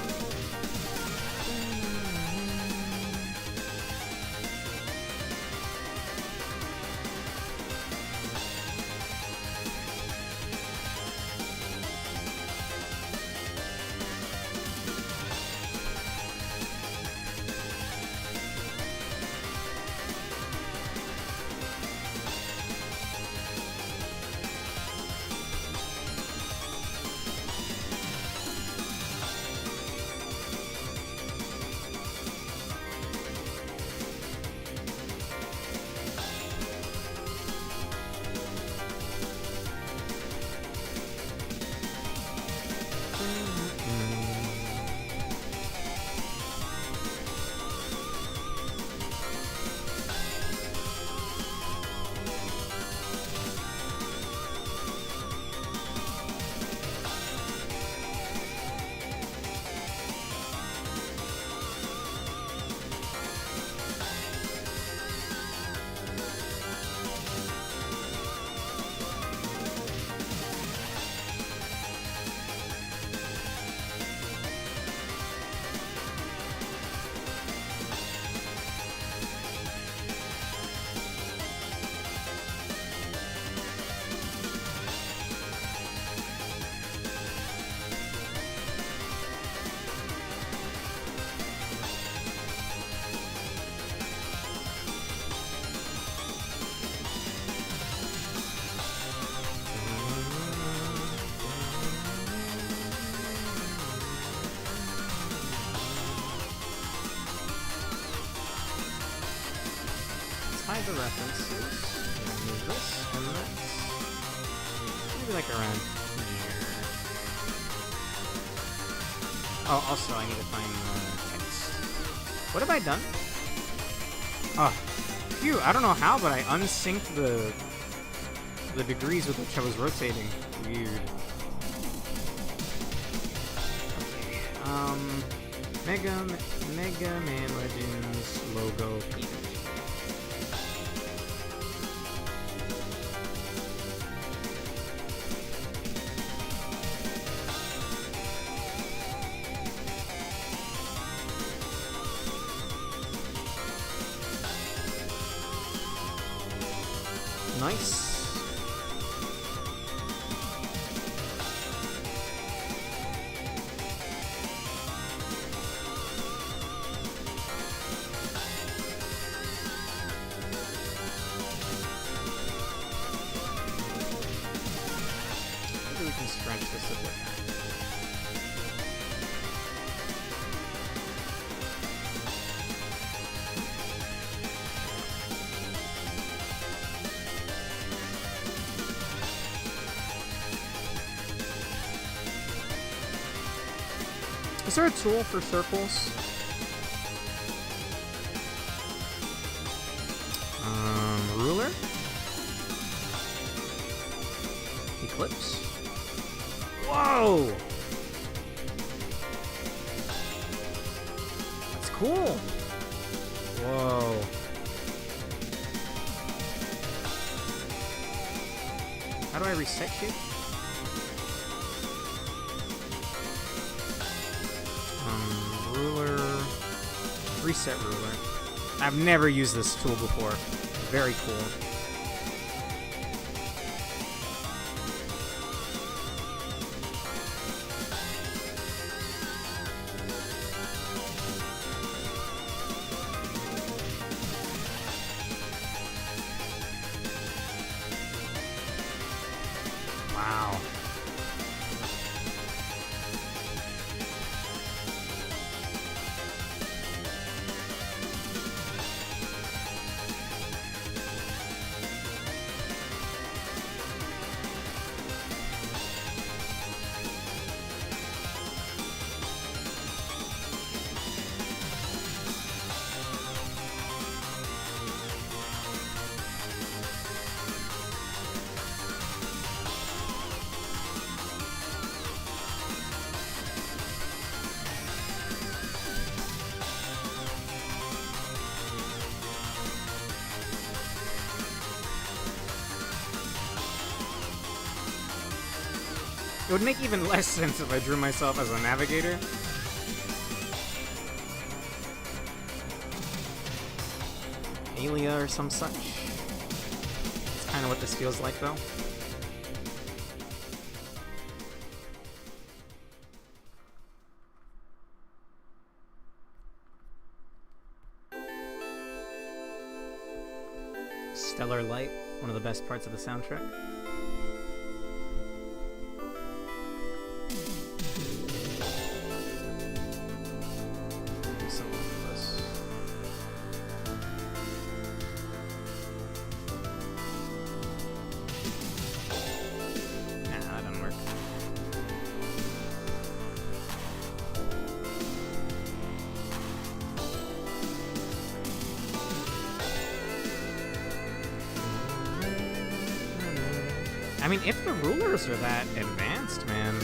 S1: hide the references. Move this and this. Maybe like around here. Oh, also I need to find the text. What have I done? Oh, phew, I don't know how, but I unsynced the degrees with which I was rotating. Weird. Okay, Mega Man Legends logo Peter. Nice. Maybe we can stretch this a bit. Is there a tool for circles? Ruler? Eclipse? Whoa! That's cool! Whoa. How do I reset you? Ruler. Reset ruler. I've never used this tool before. Very cool. Wow. It would make even less sense if I drew myself as a navigator. Alia or some such. That's kind of what this feels like, though. Stellar Light, one of the best parts of the soundtrack. I mean, if the rulers are that advanced, man.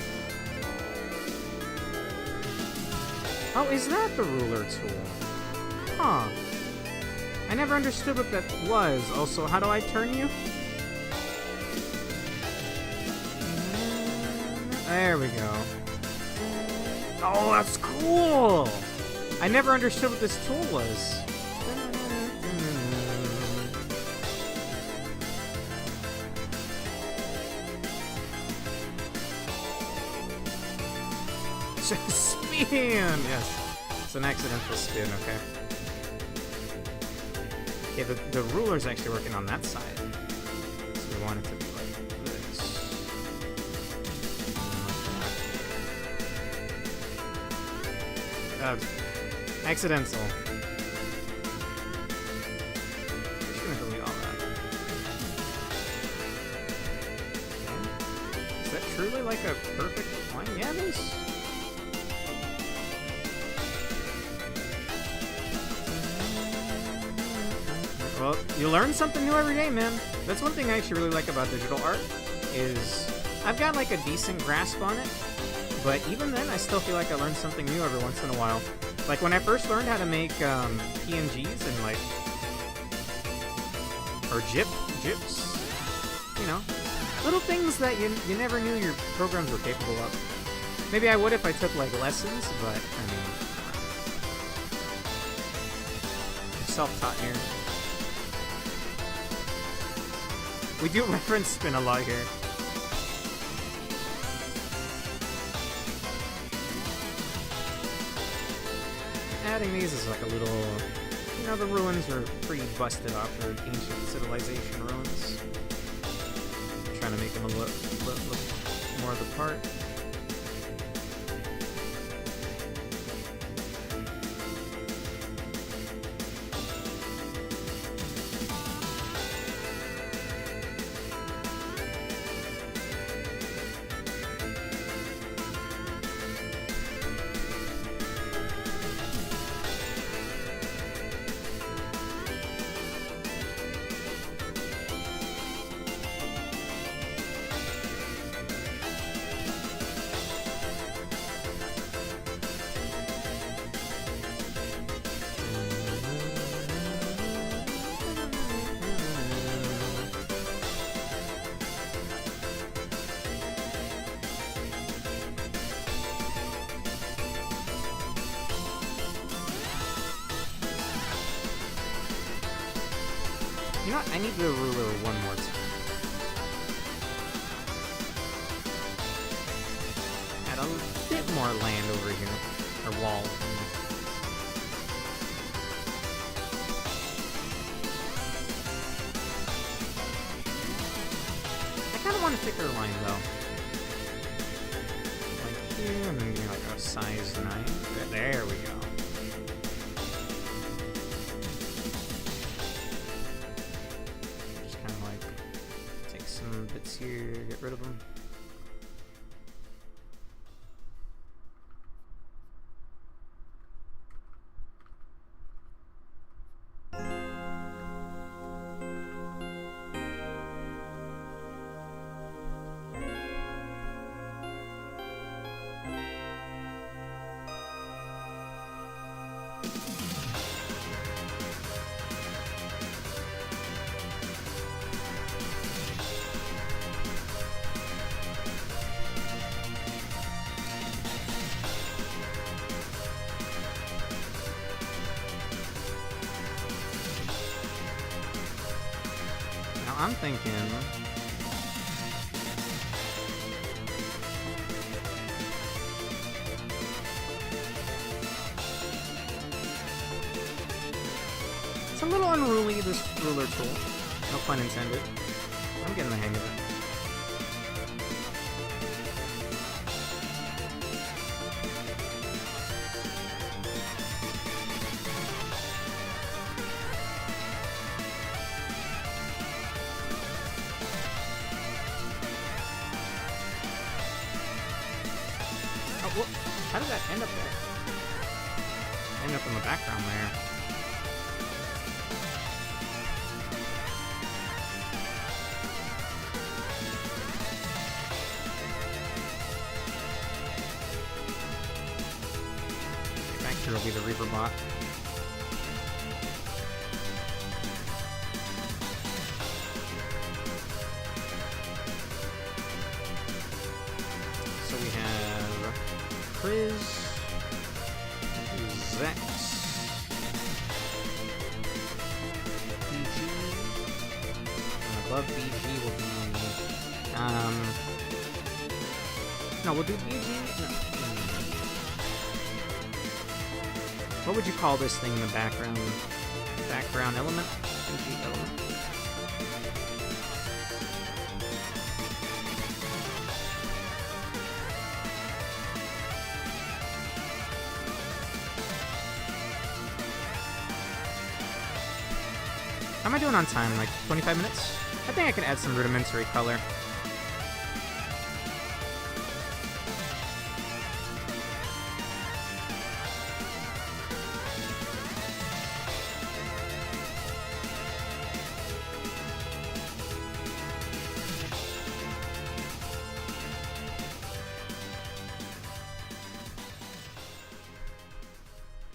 S1: Oh, is that the ruler tool? Huh. I never understood what that was. Also, how do I turn you? There we go. Oh, that's cool! I never understood what this tool was. Spin! Yes. It's an accidental spin, okay. Yeah, the ruler's actually working on that side. So we want it to be like this. Accidental. I'm just gonna really like a perfect line? Yeah, it is. Well, you learn something new every day, man. That's one thing I actually really like about digital art, is I've got like a decent grasp on it, but even then I still feel like I learn something new every once in a while. Like when I first learned how to make PNGs and like, or GIFs, you know, little things that you never knew your programs were capable of. Maybe I would if I took like lessons, but I mean, I'm self-taught here. We do reference spin a lot here. Adding these is like a little, you know, the ruins are pretty busted off. They're ancient civilization ruins. I'm trying to make them look more the part. You know what? I need the ruler one more time. Add a bit more land over here. Or wall. I kind of want a thicker line, though. Like here, and then maybe like a size 9. There we go. Bits here, get rid of them. I'm thinking it's a little unruly, this ruler tool. No pun intended. I'm getting the hang of it. How did that end up there? End up in the background there. Okay, back here will be the Reaper bot. So we have Frizz, Zex, BG, and above BG will be, no, we'll do BG, no. What would you call this thing in the background? Background element? BG element? How am I doing on time? Like 25 minutes? I think I can add some rudimentary color.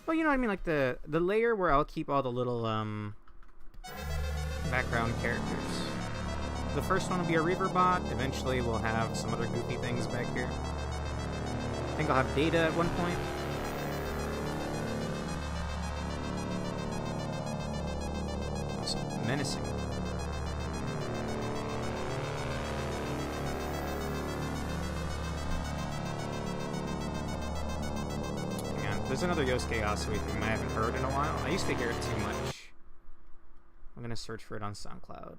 S1: Well, you know what I mean, like the layer where I'll keep all the little background characters. The first one will be a Reaver bot. Eventually, we'll have some other goofy things back here. I think I'll have Data at one point. Also menacing. There's another Yosuke Asui theme I haven't heard in a while. I used to hear it too much. I'm gonna search for it on SoundCloud.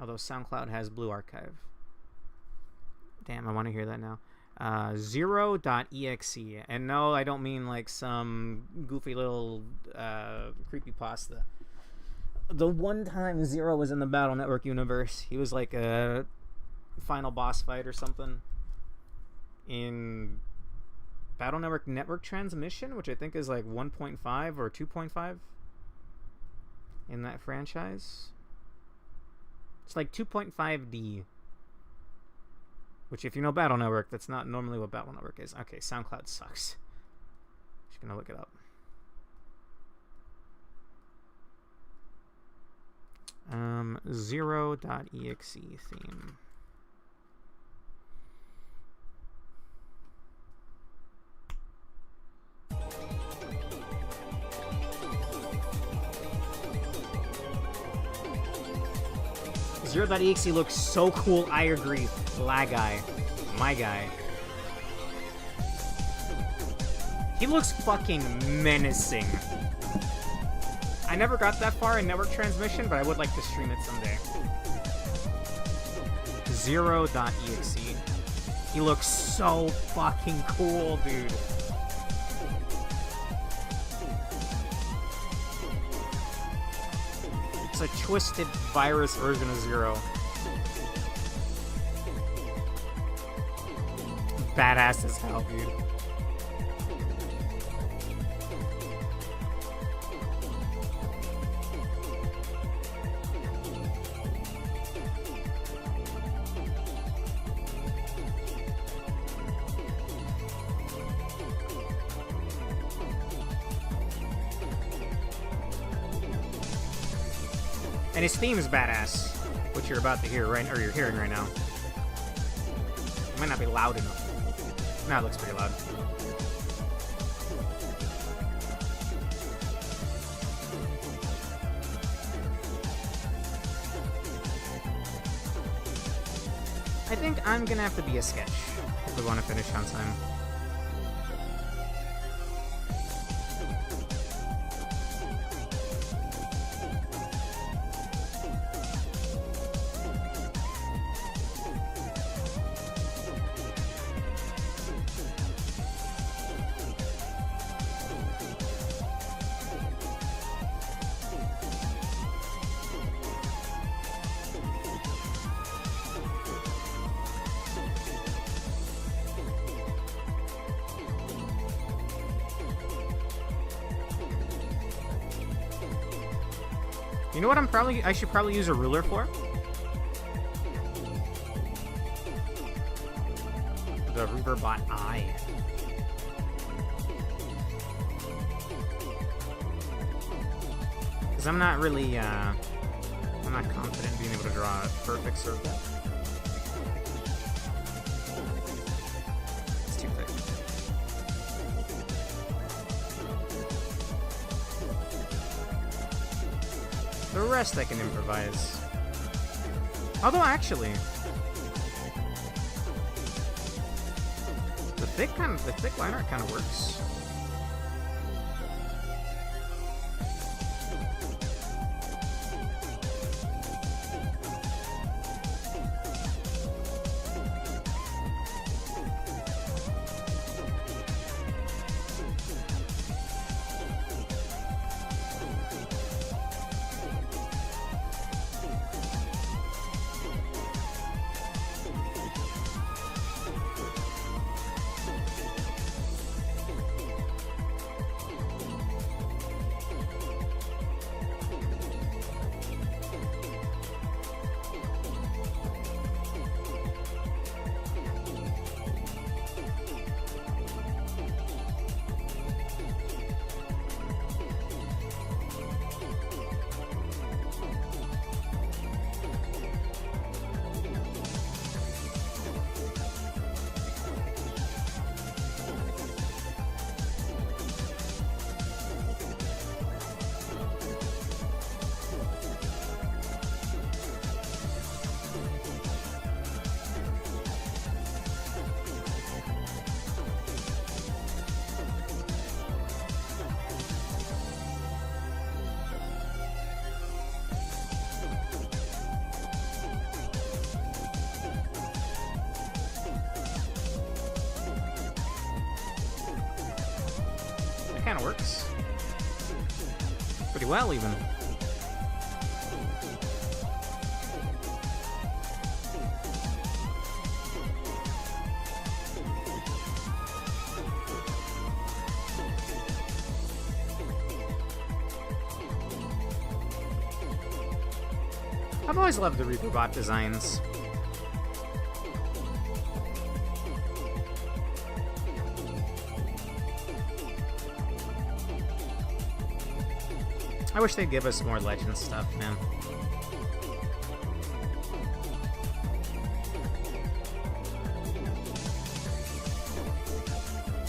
S1: Although SoundCloud has Blue Archive. Damn, I want to hear that now. Zero.exe. And no, I don't mean like some goofy little creepypasta. The one time Zero was in the Battle Network universe, he was like a final boss fight or something in Battle Network Transmission, which I think is like 1.5 or 2.5 in that franchise. It's like 2.5D, which if you know Battle Network, that's not normally what Battle Network is. Okay, SoundCloud sucks. Just gonna look it up. Zero.exe theme. Zero.exe looks so cool, I agree. Lag guy. My guy. He looks fucking menacing. I never got that far in network transmission, but I would like to stream it someday. Zero.exe. He looks so fucking cool, dude. It's a twisted virus version of Zero. Badass as hell, dude. And his theme is badass, which you're about to hear right, or you're hearing right now. It might not be loud enough. Nah, it looks pretty loud. I think I'm gonna have to be a sketch if we want to finish on time. You know what I should probably use a ruler for? The Reaverbot Eye. Because I'm not really, I'm not confident in being able to draw a perfect circle. It's too thick. The rest I can improvise. Although actually, the thick line art kind of works. That works. Pretty well, even. I've always loved the Reaperbot designs. I wish they'd give us more Legend stuff, man.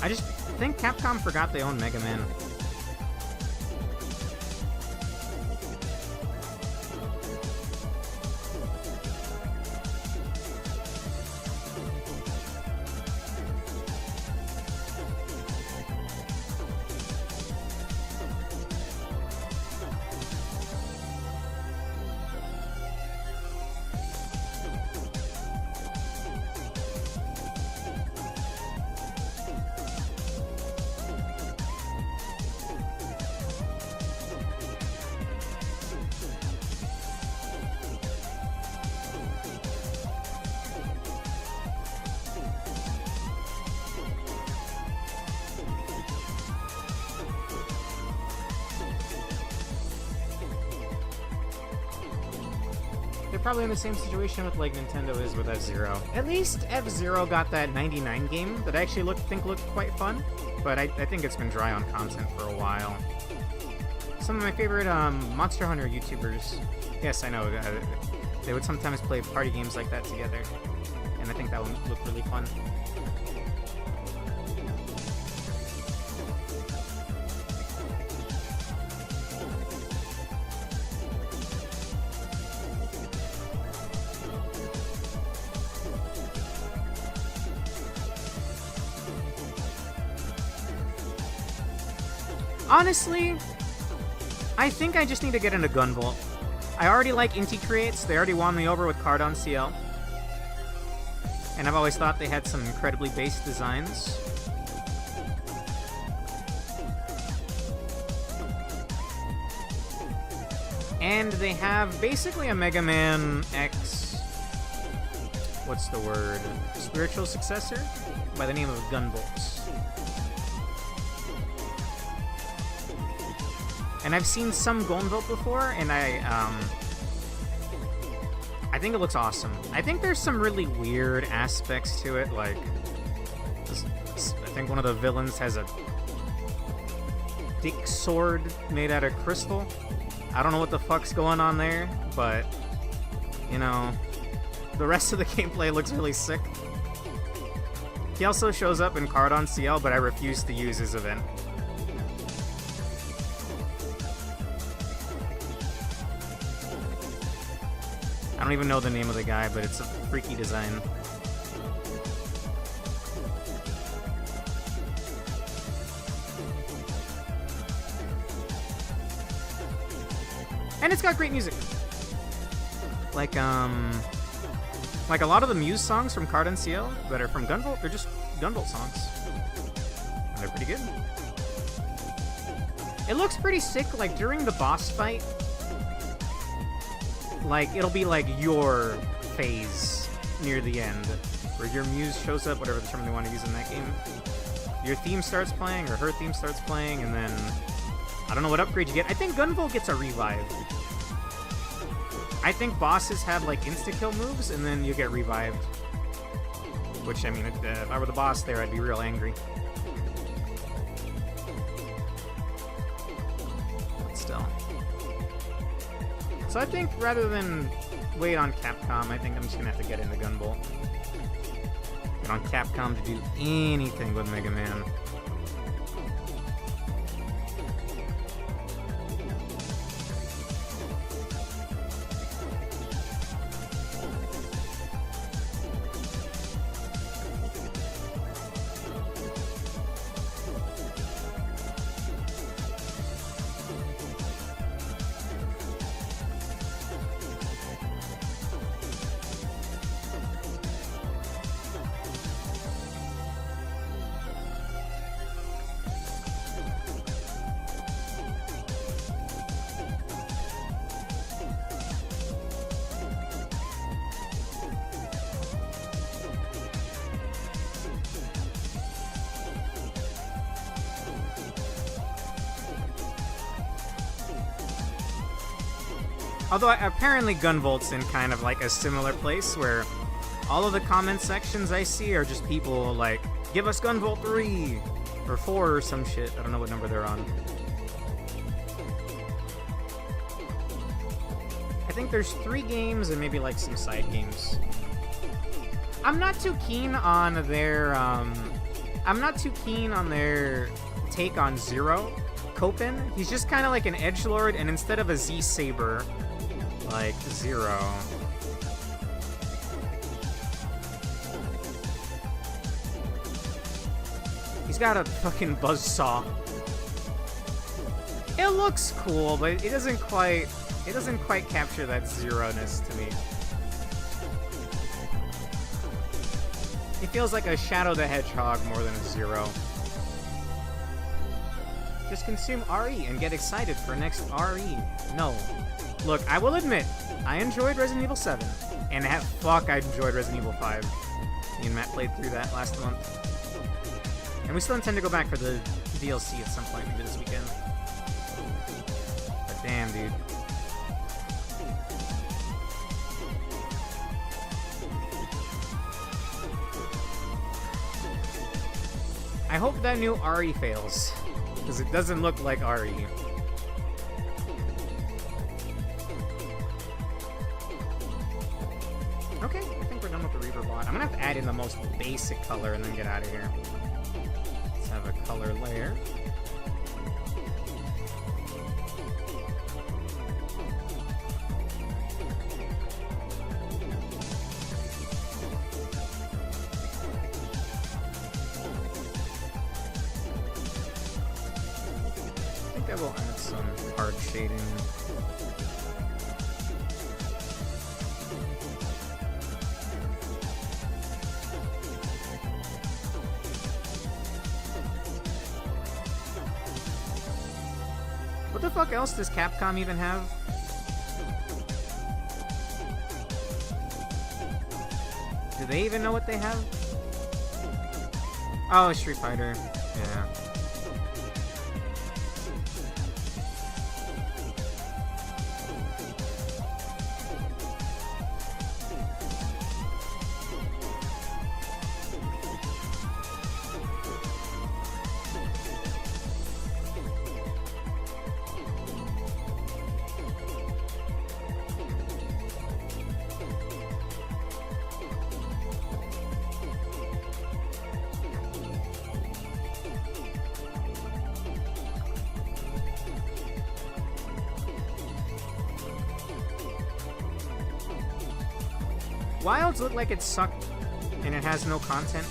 S1: I just think Capcom forgot they own Mega Man. They're probably in the same situation with like Nintendo is with F-Zero. At least F-Zero got that 99 game that I actually think looked quite fun, but I think it's been dry on content for a while. Some of my favorite Monster Hunter YouTubers, yes, I know, they would sometimes play party games like that together, and I think that would look really fun. Honestly, I think I just need to get into Gunvolt. I already like Inti Creates, they already won me over with Card on CL. And I've always thought they had some incredibly base designs. And they have basically a Mega Man X... what's the word? Spiritual successor? By the name of Gunvolt. And I've seen some Gunvolt before, and I think it looks awesome. I think there's some really weird aspects to it, like... I think one of the villains has a dick sword made out of crystal. I don't know what the fuck's going on there, but, you know, the rest of the gameplay looks really sick. He also shows up in Card on CL, but I refuse to use his event. I don't even know the name of the guy, but it's a freaky design. And it's got great music. Like a lot of the Muse songs from Card on CL that are from Gunvolt, they're just Gunvolt songs. And they're pretty good. It looks pretty sick, like during the boss fight. Like, it'll be like your phase near the end, where your muse shows up, whatever the term they want to use in that game. Your theme starts playing, or her theme starts playing, and then I don't know what upgrade you get. I think Gunvolt gets a revive. I think bosses have like insta-kill moves, and then you get revived. Which, I mean, if I were the boss there, I'd be real angry. But still. So I think rather than wait on Capcom, I think I'm just gonna have to get into Gunvolt. Get on Capcom to do anything with Mega Man. Although apparently Gunvolt's in kind of like a similar place where all of the comment sections I see are just people like, give us Gunvolt 3 or 4 or some shit. I don't know what number they're on. I think there's 3 games and maybe like some side games. I'm not too keen on their take on Zero. Copen, he's just kind of like an edgelord, and instead of a Z Saber, like Zero. He's got a fucking buzzsaw. It looks cool, but it doesn't quite capture that Zero-ness to me. It feels like a Shadow the Hedgehog more than a Zero. Just consume RE and get excited for next RE. No. Look, I will admit, I enjoyed Resident Evil 7. And I enjoyed Resident Evil 5. Me and Matt played through that last month. And we still intend to go back for the DLC at some point, maybe this weekend. But damn, dude. I hope that new RE fails, because it doesn't look like RE. Okay, I think we're done with the Reaver bot. I'm gonna have to add in the most basic color and then get out of here. Let's have a color layer. I think I will add some hard shading. What the fuck else does Capcom even have? Do they even know what they have? Oh, Street Fighter. Yeah. Wilds look like it sucked and it has no content,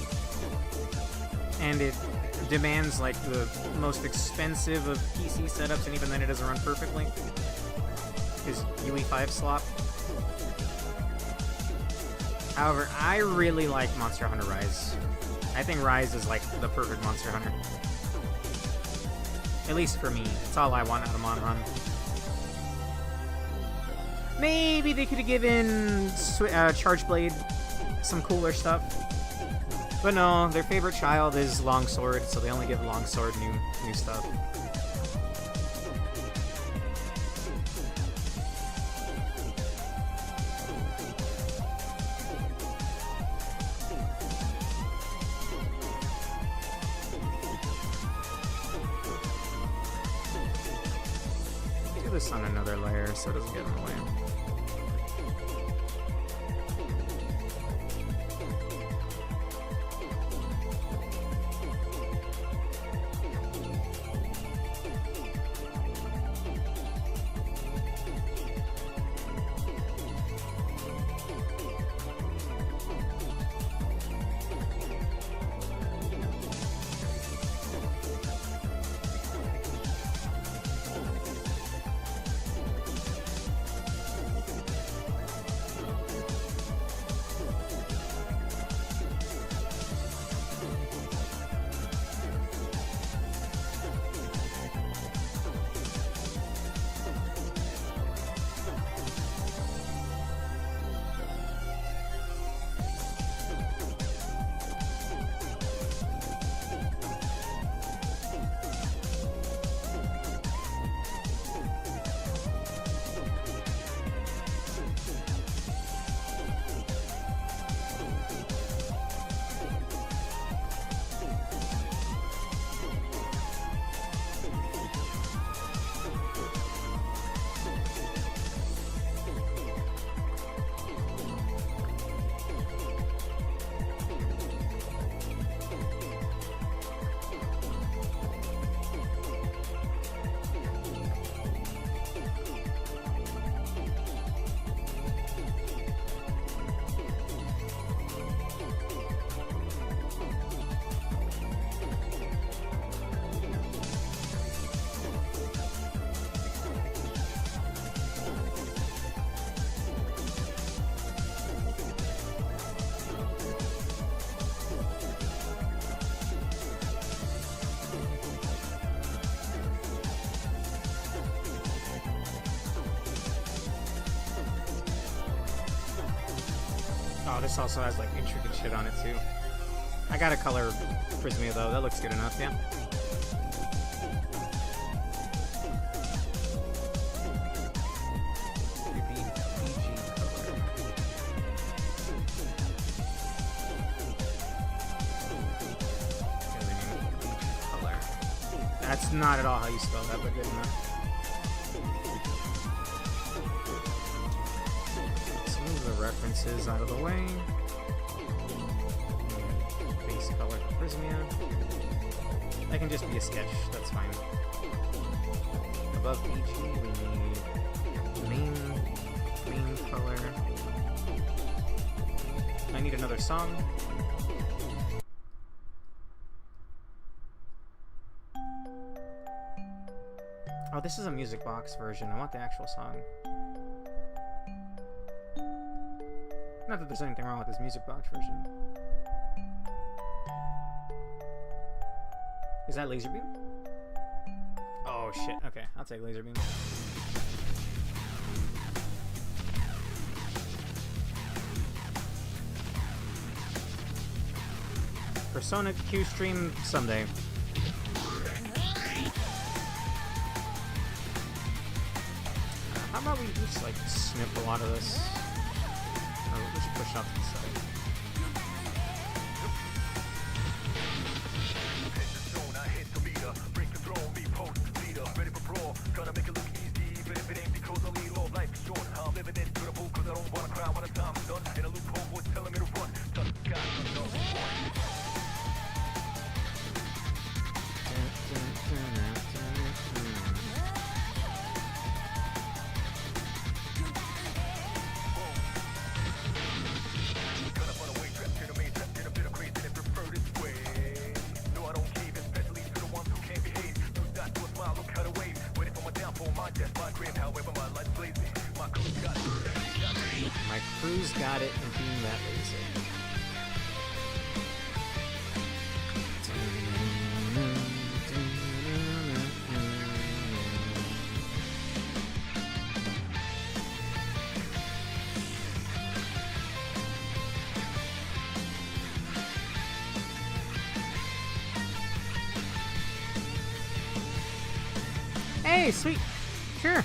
S1: and it demands like the most expensive of PC setups, and even then it doesn't run perfectly because UE5 slop. However, I really like Monster Hunter Rise. I think Rise is like the perfect Monster Hunter, at least for me. It's all I want out of Mon Run. Maybe they could have given Charge Blade some cooler stuff. But no, their favorite child is Longsword, so they only give Longsword new stuff. Do this on another layer so it doesn't get in the way. Oh, this also has like intricate shit on it too. I got a color Prismia though. That looks good enough, yeah. That's not at all how you spell that, but good enough. Let's move the references out of the way. Base color for Prismia. That can just be a sketch, that's fine. Above PG, we need main color. I need another song. Oh, this is a music box version. I want the actual song. Not that there's anything wrong with this music box version. Is that laser beam? Oh shit. Okay, I'll take laser beam. Persona Q stream someday. How about we just like snip a lot of this? Or we'll just push off to the side. My crew's got it and beam that laser. Hey, sweet. Sure.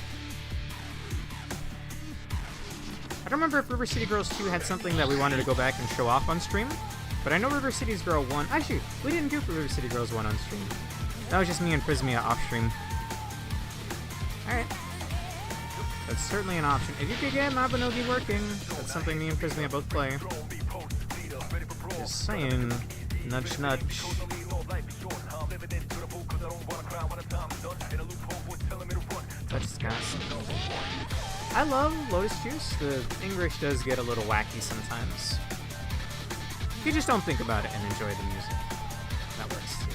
S1: I don't remember if River City Girls 2 had something that we wanted to go back and show off on stream, but I know River City's Girl 1... Actually, we didn't do River City Girls 1 on stream. That was just me and Prismia off stream. Alright. That's certainly an option. If you could get Mabinogi working, that's something me and Prismia both play. Just saying. Nudge, nudge. That's disgusting. I love Lotus Juice. The English does get a little wacky sometimes. You just don't think about it and enjoy the music. That works too.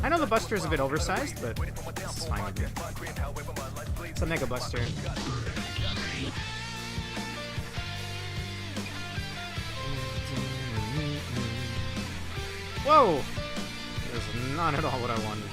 S1: I know the Buster is a bit oversized, but it's fine with me. It's a Mega Buster. Whoa! That was not at all what I wanted.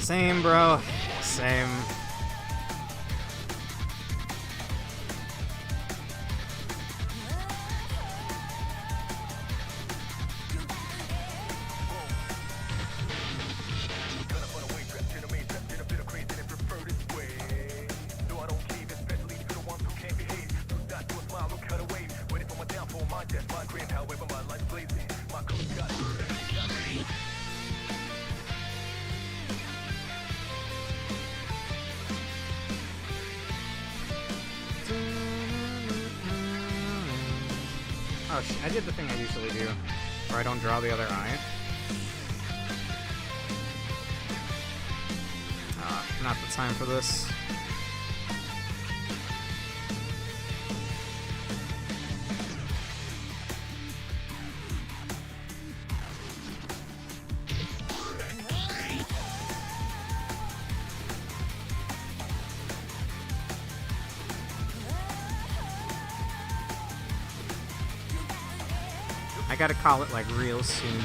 S1: Same, bro. Same. Oh, I did the thing I usually do, where I don't draw the other eye. Not the time for this. I gotta call it like real soon.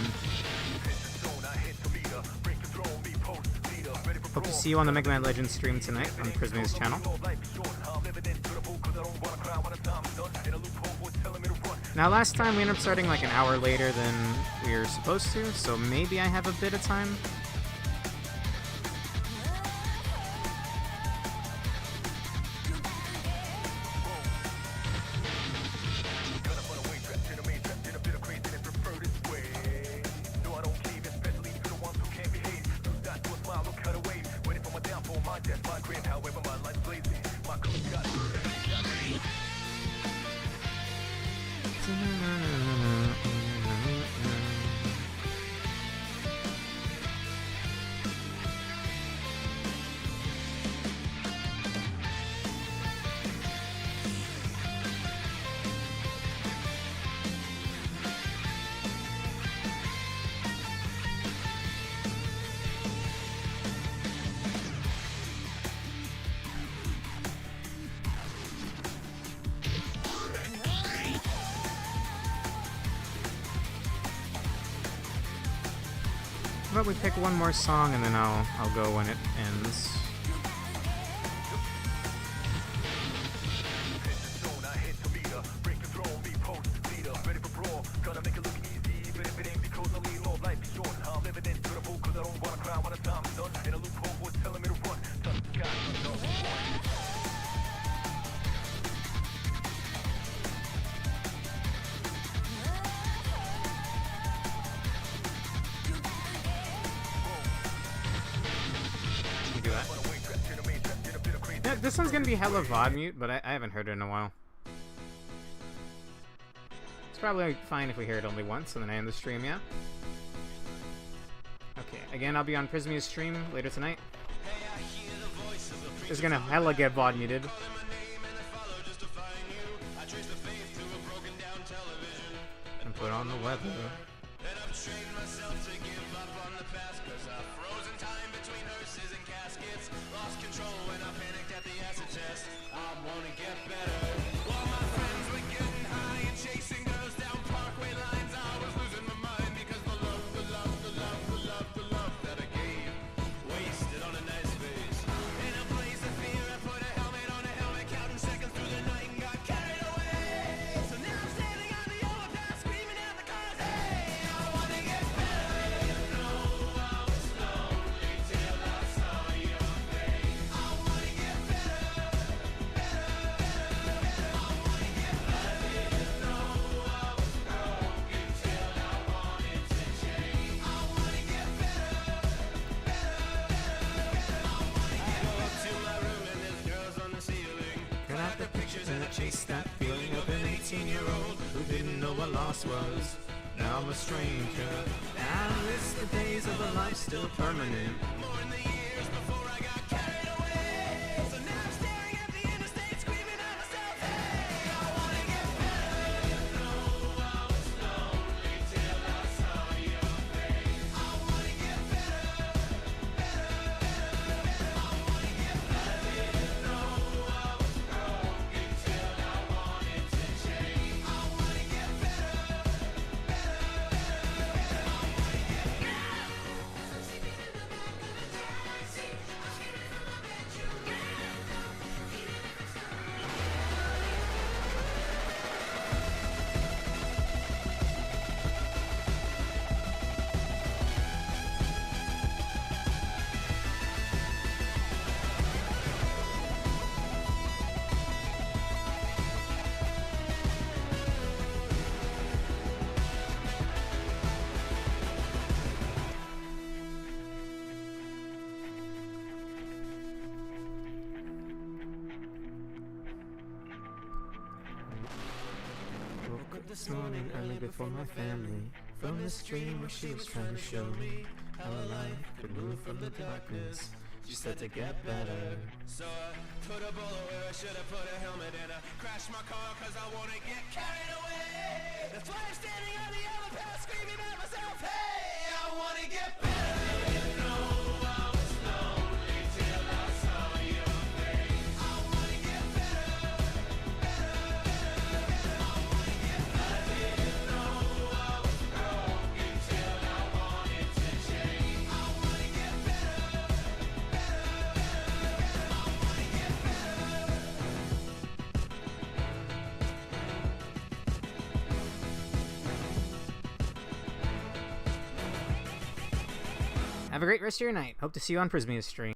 S1: Hope to see you on the Mega Man Legends stream tonight on Prisma's channel. Now last time we ended up starting like an hour later than we were supposed to, so maybe I have a bit of time. How about we pick one more song and then I'll go when it ends. Yeah, this one's gonna be hella VOD mute, but I haven't heard it in a while. It's probably fine if we hear it only once and then I end the stream, yeah? Okay, again, I'll be on Prismia's stream later tonight. It's gonna hella get VOD muted. And put on the weather. Chase that feeling of an 18-year-old who didn't know what loss was. Now I'm a stranger. I miss the days of a life still permanent. More in the years before I got carried away. So now I'm staring at the interstate, screaming at myself, hey, I wanna get better. You know I was lonely till I saw your face. I wanna get better, better, better. I wanna get better. You know I was broken till I wanted to change. I wanna get better, better, better. I wanna get better. this morning, early before my family, from this dream where she was trying to show me how a light could move from the darkness. She said to get better.
S2: So I put a bullet where I should have put a helmet, and I crashed my car cause I wanna get carried away. That's why I'm standing on the other path screaming at myself, hey, I wanna get better. I didn't know I was lonely till I saw your face. I wanna get better, better, better, better. I wanna get better. I didn't know I was broken till I wanted to change. I wanna get better.
S1: Have a great rest of your night. Hope to see you on Prismia's stream.